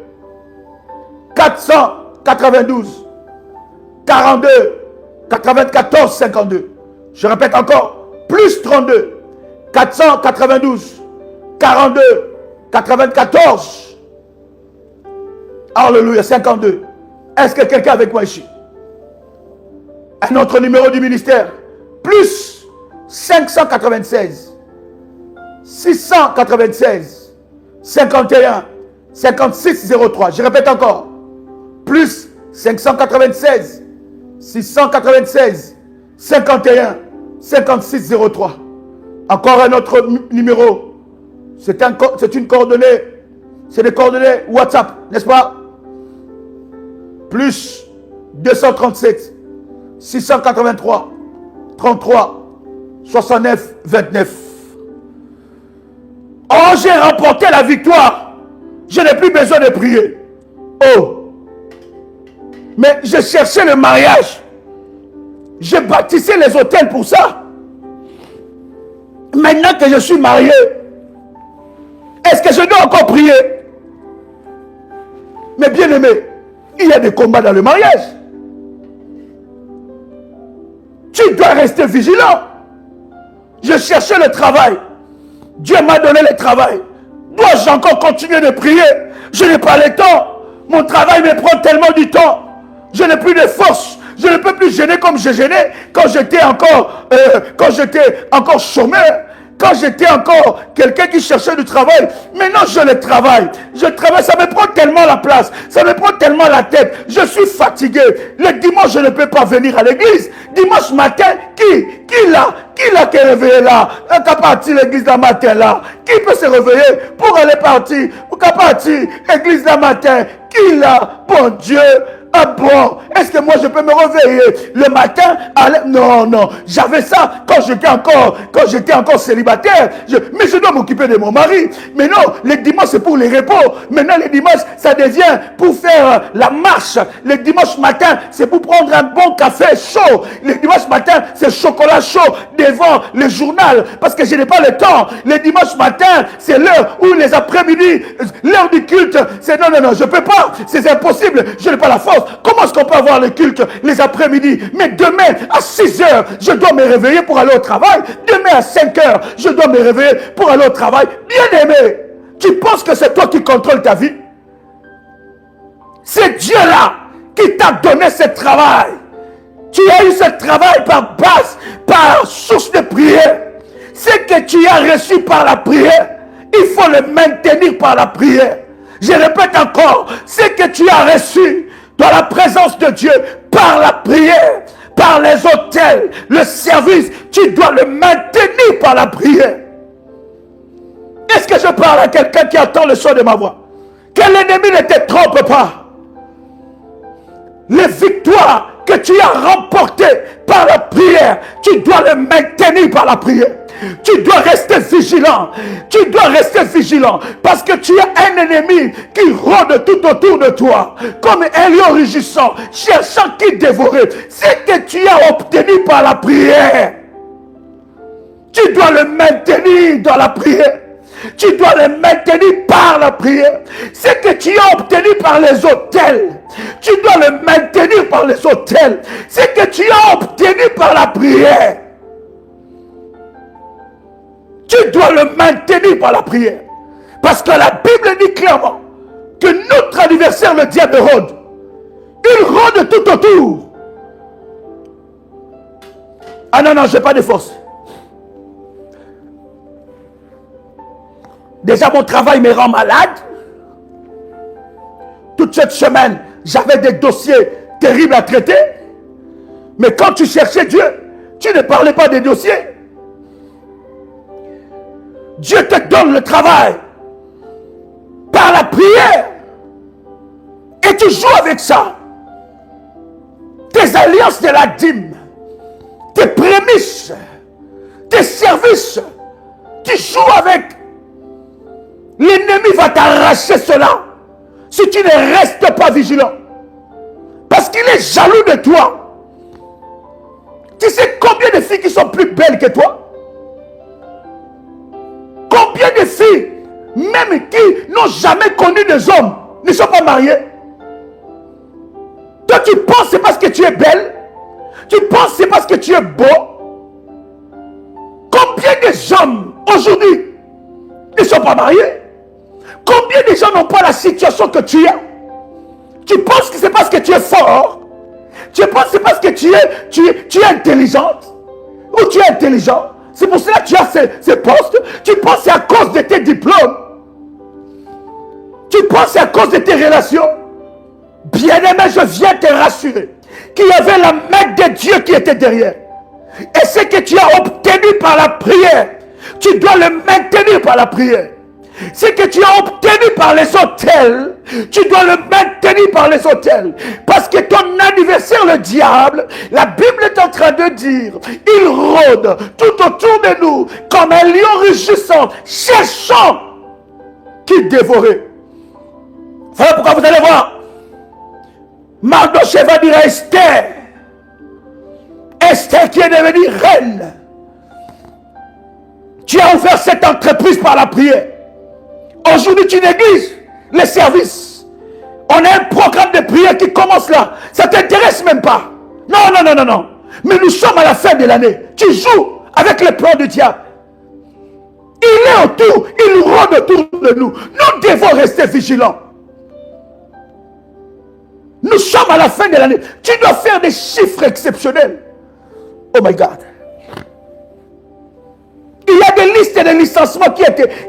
492 42 94 52. Je répète encore, plus 32 492 42 94. Alléluia, 52. Est-ce que quelqu'un est avec moi ici? Un autre numéro du ministère, plus 596 696 51 5603. Je répète encore, plus 596 696 51 5603. Encore un autre numéro. C'est une coordonnée. C'est des coordonnées WhatsApp, n'est-ce pas? Plus 237 683 33 69 29. Oh, j'ai remporté la victoire. Je n'ai plus besoin de prier. Oh. Mais je cherchais le mariage. J'ai bâtissé les hôtels pour ça. Maintenant que je suis marié, est-ce que je dois encore prier? Mais bien aimé, il y a des combats dans le mariage. Tu dois rester vigilant. Je cherchais le travail. Dieu m'a donné le travail. Dois-je encore continuer de prier? Je n'ai pas le temps. Mon travail me prend tellement du temps. Je n'ai plus de force. Je ne peux plus gêner comme je gênais quand j'étais encore chômeur. Quand j'étais encore quelqu'un qui cherchait du travail. Maintenant, je le travaille. Je travaille, ça me prend tellement la place. Ça me prend tellement la tête. Je suis fatigué. Le dimanche, je ne peux pas venir à l'église. Dimanche matin, qui est réveillé là? Qui a parti l'église le matin là? Qui peut se réveiller pour aller partir? Pour qu'à partir l'église le matin? Qui là? Bon Dieu. Ah bon, est-ce que moi je peux me réveiller le matin? Non, non, j'avais ça quand j'étais encore célibataire. Mais je dois m'occuper de mon mari. Mais non, les dimanches c'est pour les repos. Maintenant les dimanches ça devient pour faire la marche. Les dimanches matin c'est pour prendre un bon café chaud. Les dimanches matin c'est chocolat chaud devant le journal parce que je n'ai pas le temps. Les dimanches matin c'est l'heure où les après-midi, l'heure du culte, c'est non, je peux pas, c'est impossible, je n'ai pas la force. Comment est-ce qu'on peut avoir le culte les après-midi? Mais demain à 6 heures, je dois me réveiller pour aller au travail. Demain à 5 heures, je dois me réveiller pour aller au travail. Bien aimé, tu penses que c'est toi qui contrôles ta vie? C'est Dieu là qui t'a donné ce travail. Tu as eu ce travail par base, par source de prière. Ce que tu as reçu par la prière, il faut le maintenir par la prière. Je répète encore, ce que tu as reçu dans la présence de Dieu, par la prière, par les autels, le service, tu dois le maintenir par la prière. Est-ce que je parle à quelqu'un qui entend le son de ma voix? Que l'ennemi ne te trompe pas. Les victoires que tu as remportées par la prière, tu dois les maintenir par la prière. Tu dois rester vigilant. Tu dois rester vigilant. Parce que tu as un ennemi qui rôde tout autour de toi. Comme un lion rugissant, cherchant qui dévorer. C'est que tu as obtenu par la prière. Tu dois le maintenir dans la prière. Tu dois le maintenir par la prière. Ce que tu as obtenu par les autels, tu dois le maintenir par les autels. Ce que tu as obtenu par la prière, tu dois le maintenir par la prière. Parce que la Bible dit clairement que notre adversaire, le diable, rôde. Il rôde tout autour. Ah non, non, je n'ai pas de force. Déjà, mon travail me rend malade. Toute cette semaine, j'avais des dossiers terribles à traiter. Mais quand tu cherchais Dieu, tu ne parlais pas des dossiers. Dieu te donne le travail par la prière. Et tu joues avec ça. Tes alliances de la dîme, tes prémices, tes services, tu joues avec. L'ennemi va t'arracher cela si tu ne restes pas vigilant. Parce qu'il est jaloux de toi. Tu sais combien de filles qui sont plus belles que toi? Combien de filles, même qui n'ont jamais connu des hommes, ne sont pas mariées? Toi, tu penses c'est parce que tu es belle? Tu penses c'est parce que tu es beau? Combien de hommes aujourd'hui ne sont pas mariés? Combien de gens n'ont pas la situation que tu as? Tu penses que c'est parce que tu es fort? Tu penses que c'est parce que tu es intelligente? Ou tu es intelligent? C'est pour cela que tu as ces postes. Tu penses que c'est à cause de tes diplômes? Tu penses que c'est à cause de tes relations? Bien-aimé, je viens te rassurer qu'il y avait la main de Dieu qui était derrière. Et ce que tu as obtenu par la prière, tu dois le maintenir par la prière. Ce que tu as obtenu par les autels, tu dois le maintenir par les autels. Parce que ton adversaire, le diable, la Bible est en train de dire, il rôde tout autour de nous comme un lion rugissant, cherchant qui dévorer. Voilà pourquoi vous allez voir. Mardochée va dire à Esther, Esther qui est devenue reine, tu as ouvert cette entreprise par la prière. Aujourd'hui, tu négliges les services. On a un programme de prière qui commence là. Ça ne t'intéresse même pas. Non, non, non, non, non. Mais nous sommes à la fin de l'année. Tu joues avec les plans du diable. Il est autour, il rôde autour de nous. Nous devons rester vigilants. Nous sommes à la fin de l'année. Tu dois faire des chiffres exceptionnels. Oh my God. Il y a des listes de licenciements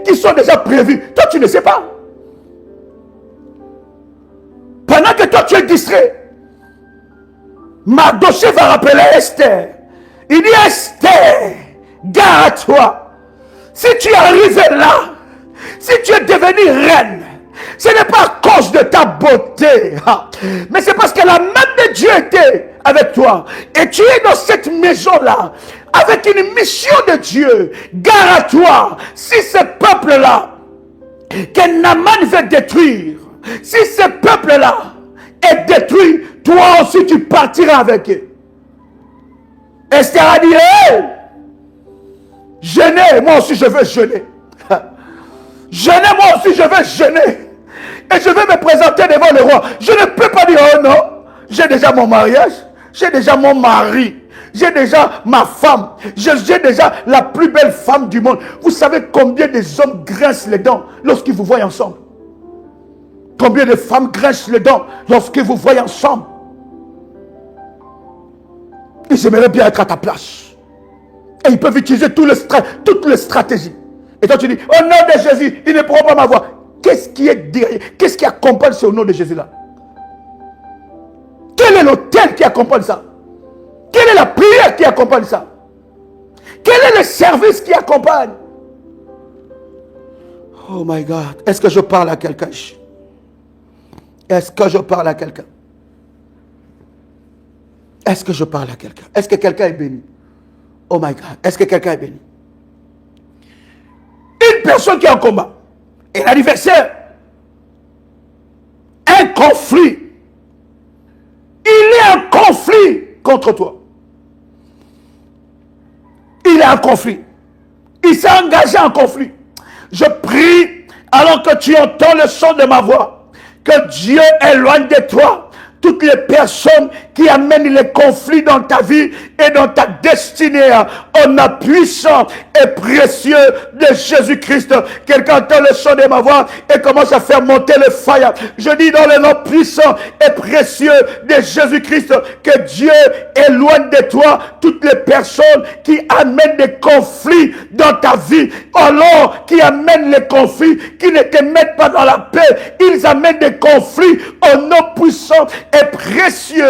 qui sont déjà prévues. Toi, tu ne sais pas. Pendant que toi, tu es distrait, Mardochée va rappeler Esther. Il dit, Esther, garde-toi. Si tu es arrivé là, si tu es devenue reine, ce n'est pas à cause de ta beauté, mais c'est parce que la main de Dieu était avec toi. Et tu es dans cette maison-là, avec une mission de Dieu. Gare à toi, si ce peuple-là, que Naaman veut détruire, si ce peuple-là est détruit, toi aussi tu partiras avec eux. Esther a dit, hey, jeûner, moi aussi je veux jeûner. Jeûner, moi aussi je veux jeûner. Et je vais me présenter devant le roi. Je ne peux pas dire, oh non, j'ai déjà mon mariage, j'ai déjà mon mari, j'ai déjà ma femme, j'ai déjà la plus belle femme du monde. Vous savez combien des hommes grincent les dents lorsqu'ils vous voient ensemble? Combien de femmes grincent les dents lorsqu'ils vous voient ensemble? Ils aimeraient bien être à ta place. Et ils peuvent utiliser toutes les stratégies. Et toi tu dis, au nom de Jésus, ils ne pourront pas m'avoir. Que qu'est-ce qui est derrière? Qu'est-ce qui accompagne ce nom de Jésus-là? Quel est l'autel qui accompagne ça? Quelle est la prière qui accompagne ça? Quel est le service qui accompagne? Oh my God. Est-ce que je parle à quelqu'un? Est-ce que je parle à quelqu'un? Est-ce que je parle à quelqu'un? Est-ce que quelqu'un est béni? Oh my God. Est-ce que quelqu'un est béni? Une personne qui est en combat. Et l'adversaire, un conflit. Il est en conflit contre toi. Il est en conflit. Il s'est engagé en conflit. Je prie, alors que tu entends le son de ma voix, que Dieu éloigne de toi toutes les personnes qui amènent les conflits dans ta vie et dans ta destinée, au nom puissant et précieux de Jésus-Christ. Quelqu'un entend le son de ma voix et commence à faire monter le feu. Je dis dans le nom puissant et précieux de Jésus-Christ que Dieu éloigne de toi toutes les personnes qui amènent des conflits dans ta vie. Alors, qui amènent les conflits, qui ne te mettent pas dans la paix, ils amènent des conflits au nom puissant et précieux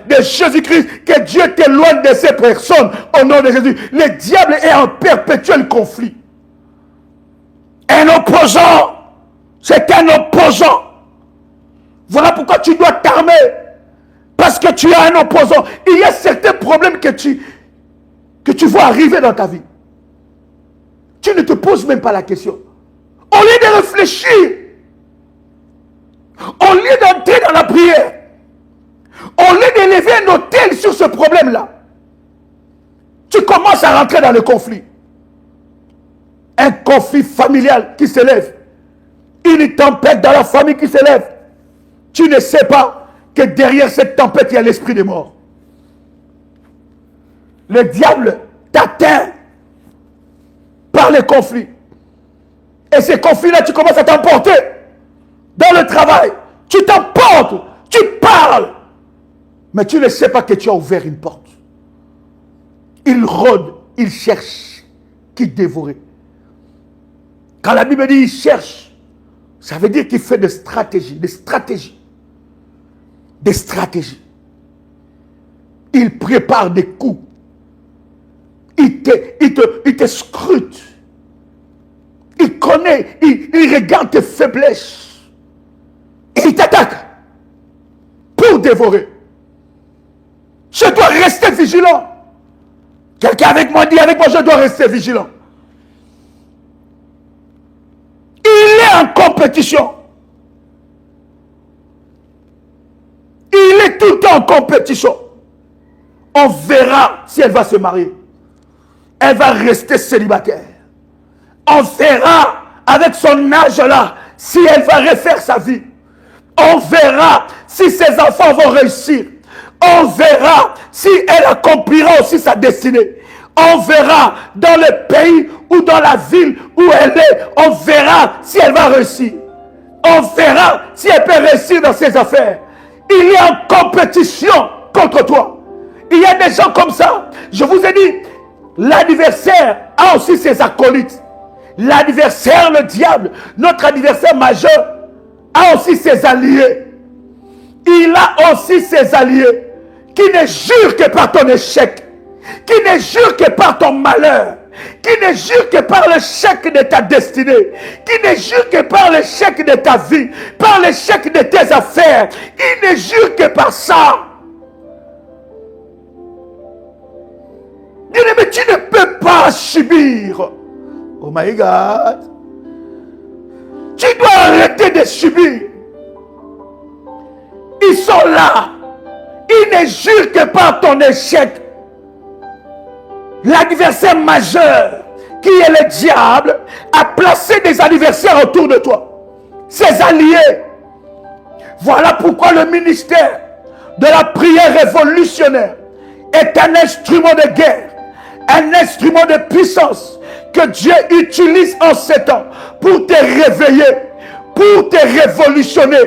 de Jésus-Christ. Que Dieu t'éloigne de ces personnes au nom de Jésus. Le diable est en perpétuel conflit. Un opposant, c'est un opposant. Voilà pourquoi tu dois t'armer. Parce que tu as un opposant. Il y a certains problèmes que tu vois arriver dans ta vie. Tu ne te poses même pas la question. Au lieu de réfléchir, au lieu d'entrer dans la prière, au lieu d'élever un autel sur ce problème-là, tu commences à rentrer dans le conflit. Un conflit familial qui s'élève. Une tempête dans la famille qui s'élève. Tu ne sais pas que derrière cette tempête, il y a l'esprit des morts. Le diable t'atteint par les conflits. Et ces conflits-là, tu commences à t'emporter. Dans le travail, tu t'emportes, tu parles. Mais tu ne sais pas que tu as ouvert une porte. Il rôde, il cherche qui dévorer. Quand la Bible dit il cherche, ça veut dire qu'il fait des stratégies. Il prépare des coups. Il te scrute. Il connaît, il regarde tes faiblesses. Et il t'attaque pour dévorer. Je dois rester vigilant. Quelqu'un avec moi dit avec moi, je dois rester vigilant. Il est en compétition. Il est tout le temps en compétition. On verra si elle va se marier. Elle va rester célibataire. On verra avec son âge-là si elle va refaire sa vie. On verra si ses enfants vont réussir. On verra si elle accomplira aussi sa destinée. On verra dans le pays ou dans la ville où elle est. On verra si elle va réussir. On verra si elle peut réussir dans ses affaires. Il est en compétition contre toi. Il y a des gens comme ça. Je vous ai dit, l'adversaire a aussi ses acolytes. L'adversaire, le diable, notre adversaire majeur, a aussi ses alliés. Il a aussi ses alliés qui ne jurent que par ton échec, qui ne jurent que par ton malheur, qui ne jurent que par l'échec de ta destinée, qui ne jurent que par l'échec de ta vie, par l'échec de tes affaires. Il ne jure que par ça. Mais tu ne peux pas subir. Oh my God. Tu dois arrêter de subir. Ils sont là. Ils ne jurent que par ton échec. L'adversaire majeur, qui est le diable, a placé des adversaires autour de toi. Ses alliés. Voilà pourquoi le ministère de la prière révolutionnaire est un instrument de guerre, un instrument de puissance que Dieu utilise en ces temps pour te réveiller, pour te révolutionner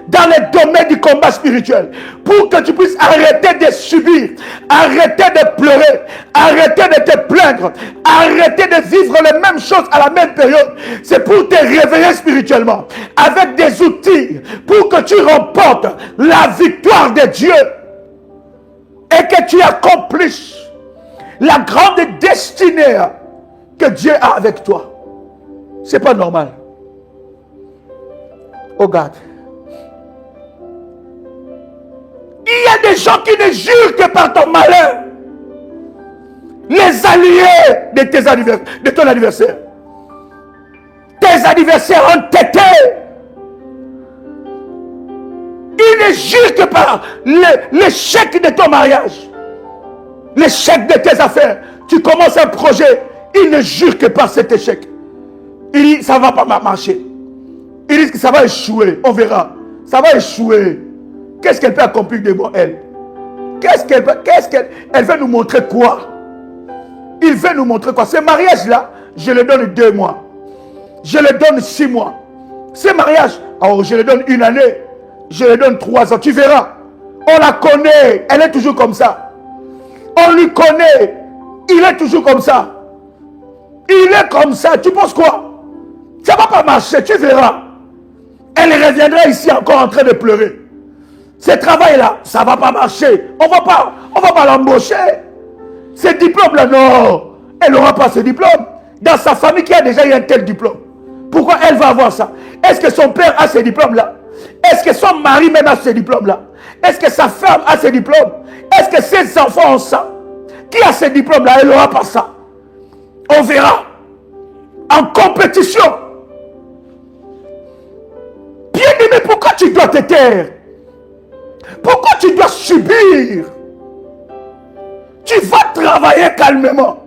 dans les domaines du combat spirituel, pour que tu puisses arrêter de subir, Arrêtez de pleurer. Arrêtez de te plaindre. Arrêtez de vivre les mêmes choses à la même période. C'est pour te réveiller spirituellement. Avec des outils pour que tu remportes la victoire de Dieu. Et que tu accomplisses la grande destinée que Dieu a avec toi. C'est pas normal. Oh God. Il y a des gens qui ne jurent que par ton malheur. Les alliés de ton adversaire. Tes adversaires entêtés. Ils ne jurent que par l'échec de ton mariage. L'échec de tes affaires. Tu commences un projet. Ils ne jurent que par cet échec. Ils disent ça ne va pas marcher. Ils disent que ça va échouer. On verra. Ça va échouer. Qu'est-ce qu'elle peut accomplir de moi, elle? Elle veut nous montrer quoi? Il veut nous montrer quoi? Ce mariage-là, je le donne 2 mois. Je le donne 6 mois. Ce mariage, alors je le donne 1 année. Je le donne 3 ans. Tu verras. On la connaît. Elle est toujours comme ça. On lui connaît. Il est toujours comme ça. Il est comme ça. Tu penses quoi? Ça ne va pas marcher. Tu verras. Elle reviendra ici encore en train de pleurer. Ce travail-là, ça ne va pas marcher. On va pas l'embaucher. Ce diplôme-là, non. Elle n'aura pas ce diplôme. Dans sa famille qui a déjà eu un tel diplôme. Pourquoi elle va avoir ça? Est-ce que son père a ce diplôme-là? Est-ce que son mari même a ce diplôme-là? Est-ce que sa femme a ce diplôme? Est-ce que ses enfants ont ça? Qui a ce diplôme-là? Elle n'aura pas ça. On verra. En compétition. Bien-aimé, pourquoi tu dois te taire? Pourquoi tu dois subir? Tu vas travailler calmement.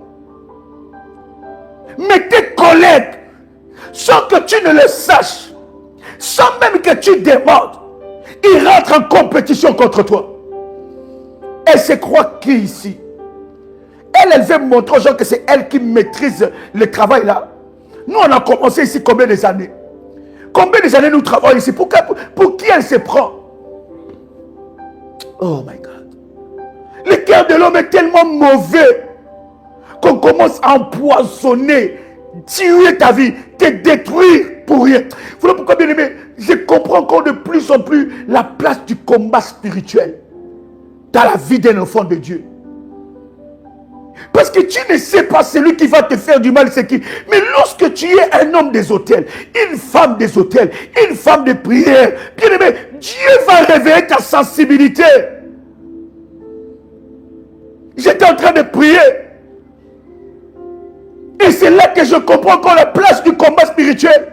Mais tes collègues, sans que tu ne le saches, sans même que tu demandes, ils rentrent en compétition contre toi. Elle se croit qui ici? Elle veut montrer aux gens que c'est elle qui maîtrise le travail là. Nous, on a commencé ici combien des années? Combien des années nous travaillons ici? Pour qui elle se prend? Oh my God. Le cœur de l'homme est tellement mauvais qu'on commence à empoisonner, tuer ta vie, te détruire pour rien. Voilà pourquoi, bien aimé, je comprends encore de plus en plus la place du combat spirituel dans la vie d'un enfant de Dieu. Parce que tu ne sais pas celui qui va te faire du mal, c'est qui. Mais lorsque tu es un homme des autels, une femme des autels, une femme de prière, bien aimé, Dieu va réveiller ta sensibilité. J'étais en train de prier. Et c'est là que je comprends encore la place du combat spirituel.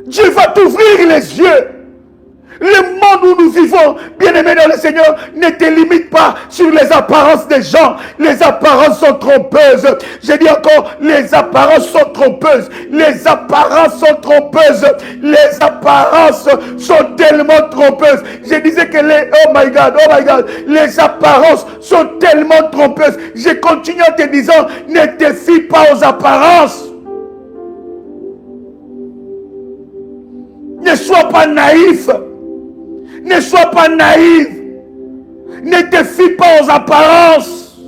Dieu va t'ouvrir les yeux. Le monde où nous vivons, bien-aimés dans le Seigneur, ne te limite pas sur les apparences des gens. Les apparences sont trompeuses. Je dis encore, les apparences sont trompeuses. Les apparences sont trompeuses. Les apparences sont tellement trompeuses. Je disais que oh my God, les apparences sont tellement trompeuses. Je continue en te disant, ne te fie pas aux apparences. Ne sois pas naïf. Ne sois pas naïf. Ne te fie pas aux apparences.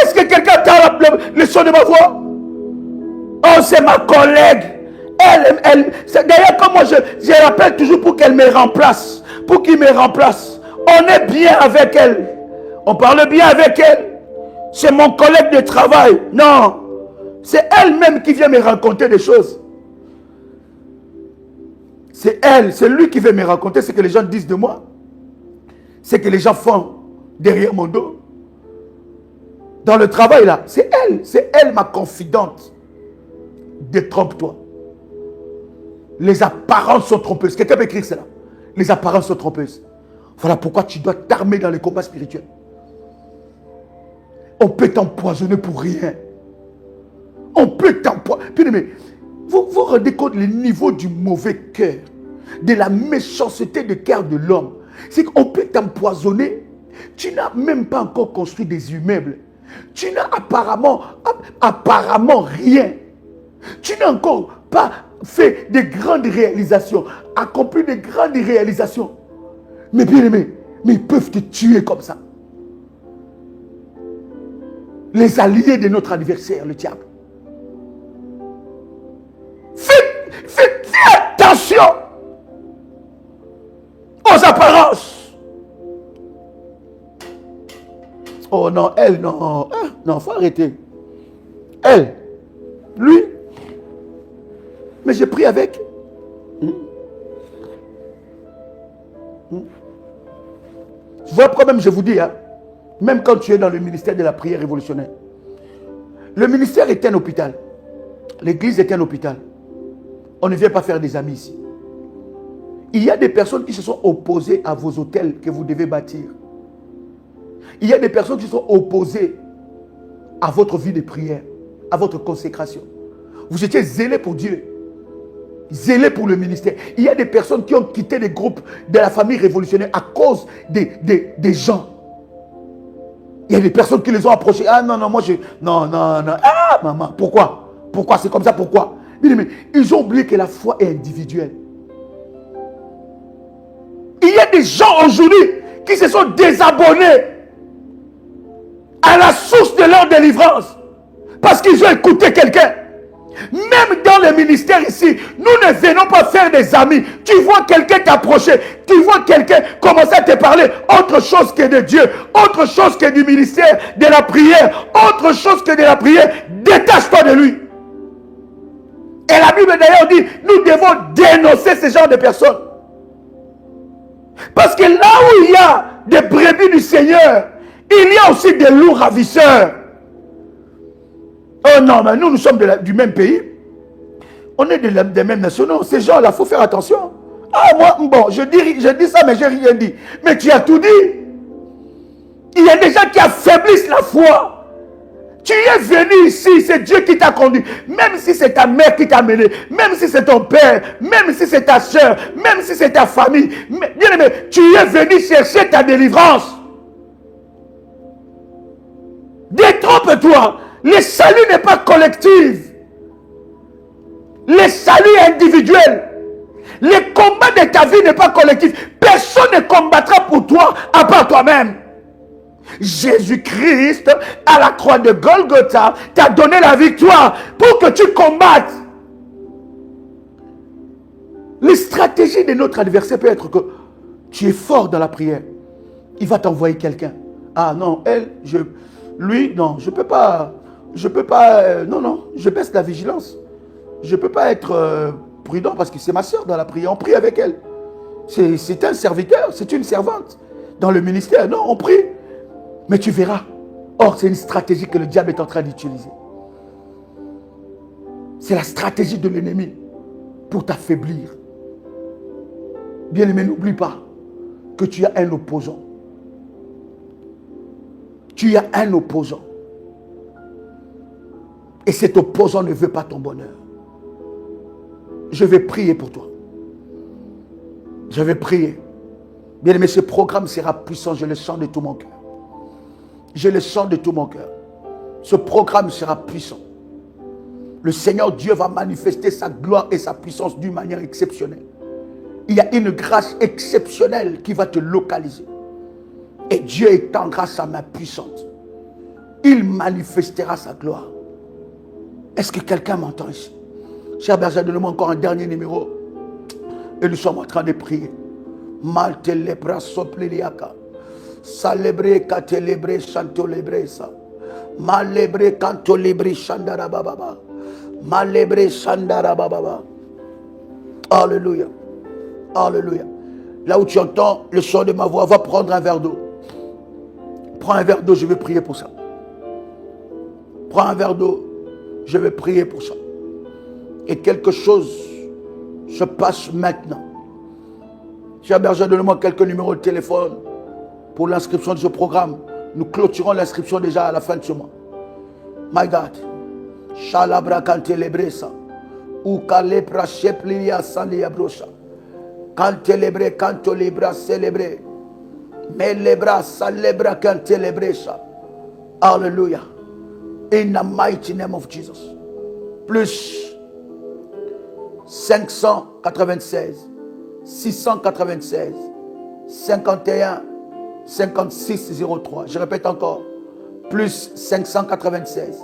Est-ce que quelqu'un t'a le son de ma voix? Oh, c'est ma collègue. D'ailleurs, comme moi, je rappelle toujours pour qu'elle me remplace. Pour qu'il me remplace. On est bien avec elle. On parle bien avec elle. C'est mon collègue de travail. Non. C'est elle-même qui vient me raconter des choses. C'est elle, c'est lui qui veut me raconter ce que les gens disent de moi. Ce que les gens font derrière mon dos. Dans le travail là, c'est elle ma confidente. Détrompe-toi. Les apparences sont trompeuses. Quelqu'un peut écrire cela. Les apparences sont trompeuses. Voilà pourquoi tu dois t'armer dans les combats spirituels. On peut t'empoisonner pour rien. On peut t'empoisonner. Puis, mais vous vous rendez compte le niveau du mauvais cœur, de la méchanceté de cœur de l'homme. C'est qu'on peut t'empoisonner. Tu n'as même pas encore construit des immeubles. Tu n'as apparemment rien. Tu n'as encore pas fait de grandes réalisations, accompli de grandes réalisations. Mais bien aimé, mais ils peuvent te tuer comme ça. Les alliés de notre adversaire, le diable. Fais attention aux apparences. Oh non, elle, non. Non, faut arrêter. Elle, lui. Mais j'ai pris avec. Tu vois le problème, je vous dis, hein, même quand tu es dans le ministère de la prière révolutionnaire, le ministère est un hôpital. L'église est un hôpital. On ne vient pas faire des amis ici. Il y a des personnes qui se sont opposées à vos hôtels que vous devez bâtir. Il y a des personnes qui sont opposées à votre vie de prière, à votre consécration. Vous étiez zélés pour Dieu, zélés pour le ministère. Il y a des personnes qui ont quitté les groupes de la famille révolutionnaire à cause des gens. Il y a des personnes qui les ont approchés. Ah non, non, moi je... Non, non, non. Ah maman, pourquoi? Pourquoi c'est comme ça? Pourquoi? Mais ils ont oublié que la foi est individuelle. Il y a des gens aujourd'hui qui se sont désabonnés à la source de leur délivrance parce qu'ils ont écouté quelqu'un. Même dans le ministère ici, nous ne venons pas faire des amis. Tu vois quelqu'un t'approcher, tu vois quelqu'un commencer à te parler autre chose que de Dieu, autre chose que du ministère, de la prière, autre chose que de la prière, détache-toi de lui. Et la Bible d'ailleurs dit, nous devons dénoncer ce genre de personnes. Parce que là où il y a des brebis du Seigneur, il y a aussi des loups ravisseurs. Oh non, mais nous sommes du même pays. On est des mêmes nations. Non, ces gens-là, il faut faire attention. Ah, moi, bon, je dis ça, mais je n'ai rien dit. Mais tu as tout dit. Il y a des gens qui affaiblissent la foi. Tu es venu ici, c'est Dieu qui t'a conduit. Même si c'est ta mère qui t'a amené, même si c'est ton père, même si c'est ta soeur, même si c'est ta famille. Bien aimé, tu es venu chercher ta délivrance. Détrompe-toi. Le salut n'est pas collectif. Le salut est individuel. Le combat de ta vie n'est pas collectif. Personne ne combattra pour toi à part toi-même. Jésus-Christ, à la croix de Golgotha, t'a donné la victoire pour que tu combattes. Les stratégies de notre adversaire peut être que tu es fort dans la prière. Il va t'envoyer quelqu'un. Ah non, lui, non, je peux pas, non, je baisse la vigilance. Je peux pas être prudent parce que c'est ma soeur dans la prière. On prie avec elle. C'est un serviteur, c'est une servante dans le ministère. Non, on prie. Mais tu verras. Or, c'est une stratégie que le diable est en train d'utiliser. C'est la stratégie de l'ennemi pour t'affaiblir. Bien-aimé, n'oublie pas que tu as un opposant. Tu as un opposant. Et cet opposant ne veut pas ton bonheur. Je vais prier pour toi. Je vais prier. Bien-aimé, ce programme sera puissant. Je le sens de tout mon cœur. Je le sens de tout mon cœur. Ce programme sera puissant. Le Seigneur Dieu va manifester sa gloire et sa puissance d'une manière exceptionnelle. Il y a une grâce exceptionnelle qui va te localiser. Et Dieu étendra sa main puissante. Il manifestera sa gloire. Est-ce que quelqu'un m'entend ici? Cher berger, donne-moi encore un dernier numéro. Et nous sommes en train de prier. Malte lebra sopleliaka. Celebre katelebre chantolebre sa. Malebre kantolebre chandara bababa. Malebre chandara bababa. Alléluia. Alléluia. Là où tu entends le son de ma voix, va prendre un verre d'eau. Prends un verre d'eau, je vais prier pour ça. Prends un verre d'eau, je vais prier pour ça. Et quelque chose se passe maintenant. Cher berger, donne-moi quelques numéros de téléphone pour l'inscription de ce programme. Nous clôturons l'inscription déjà à la fin de ce mois. My God. Shalabra kantelebresa. Ou kalebra shepliya sandiabrosa. Kantelebre kantolibra celebre. Melebra salebra kantelebresa. Hallelujah. In the mighty name of Jesus. Plus 596 696 51 56 03. Je répète encore. Plus 596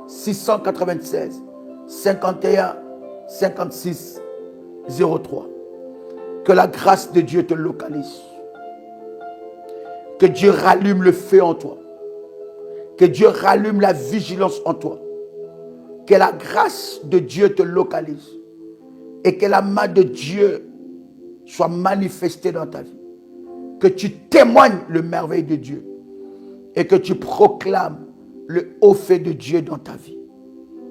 696 51 56 03. Que la grâce de Dieu te localise. Que Dieu rallume le feu en toi. Que Dieu rallume la vigilance en toi. Que la grâce de Dieu te localise. Et que la main de Dieu soit manifestée dans ta vie. Que tu témoignes le merveille de Dieu. Et que tu proclames le haut fait de Dieu dans ta vie.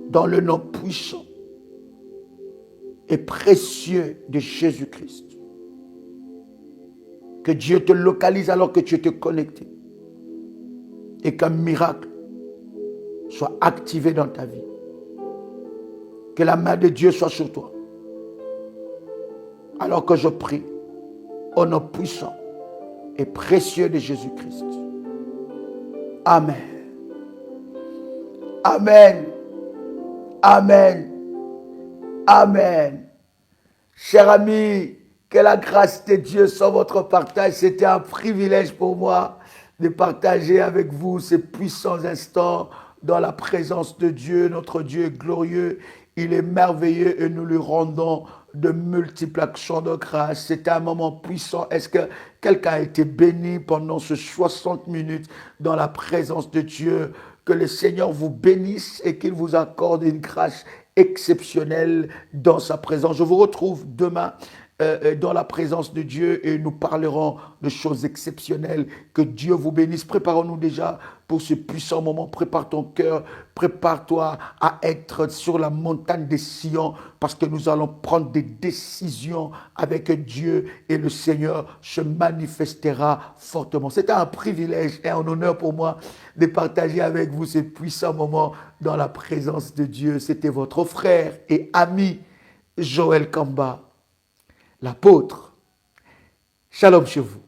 Dans le nom puissant et précieux de Jésus-Christ. Que Dieu te localise alors que tu es connecté. Et qu'un miracle soit activé dans ta vie. Que la main de Dieu soit sur toi. Alors que je prie au nom puissant et précieux de Jésus-Christ. Amen. Amen. Amen. Amen. Chers amis, que la grâce de Dieu soit votre partage. C'était un privilège pour moi de partager avec vous ces puissants instants dans la présence de Dieu. Notre Dieu est glorieux, il est merveilleux et nous lui rendons de multiples actions de grâce. C'était un moment puissant. Est-ce que quelqu'un a été béni pendant ces 60 minutes dans la présence de Dieu? Que le Seigneur vous bénisse et qu'il vous accorde une grâce exceptionnelle dans sa présence. Je vous retrouve demain dans la présence de Dieu et nous parlerons de choses exceptionnelles. Que Dieu vous bénisse. Préparons-nous déjà pour ce puissant moment. Prépare ton cœur, prépare-toi à être sur la montagne des Sion parce que nous allons prendre des décisions avec Dieu et le Seigneur se manifestera fortement. C'est un privilège et un honneur pour moi de partager avec vous ces puissants moments dans la présence de Dieu. C'était votre frère et ami Joël Kamba, l'apôtre. Shalom chez vous.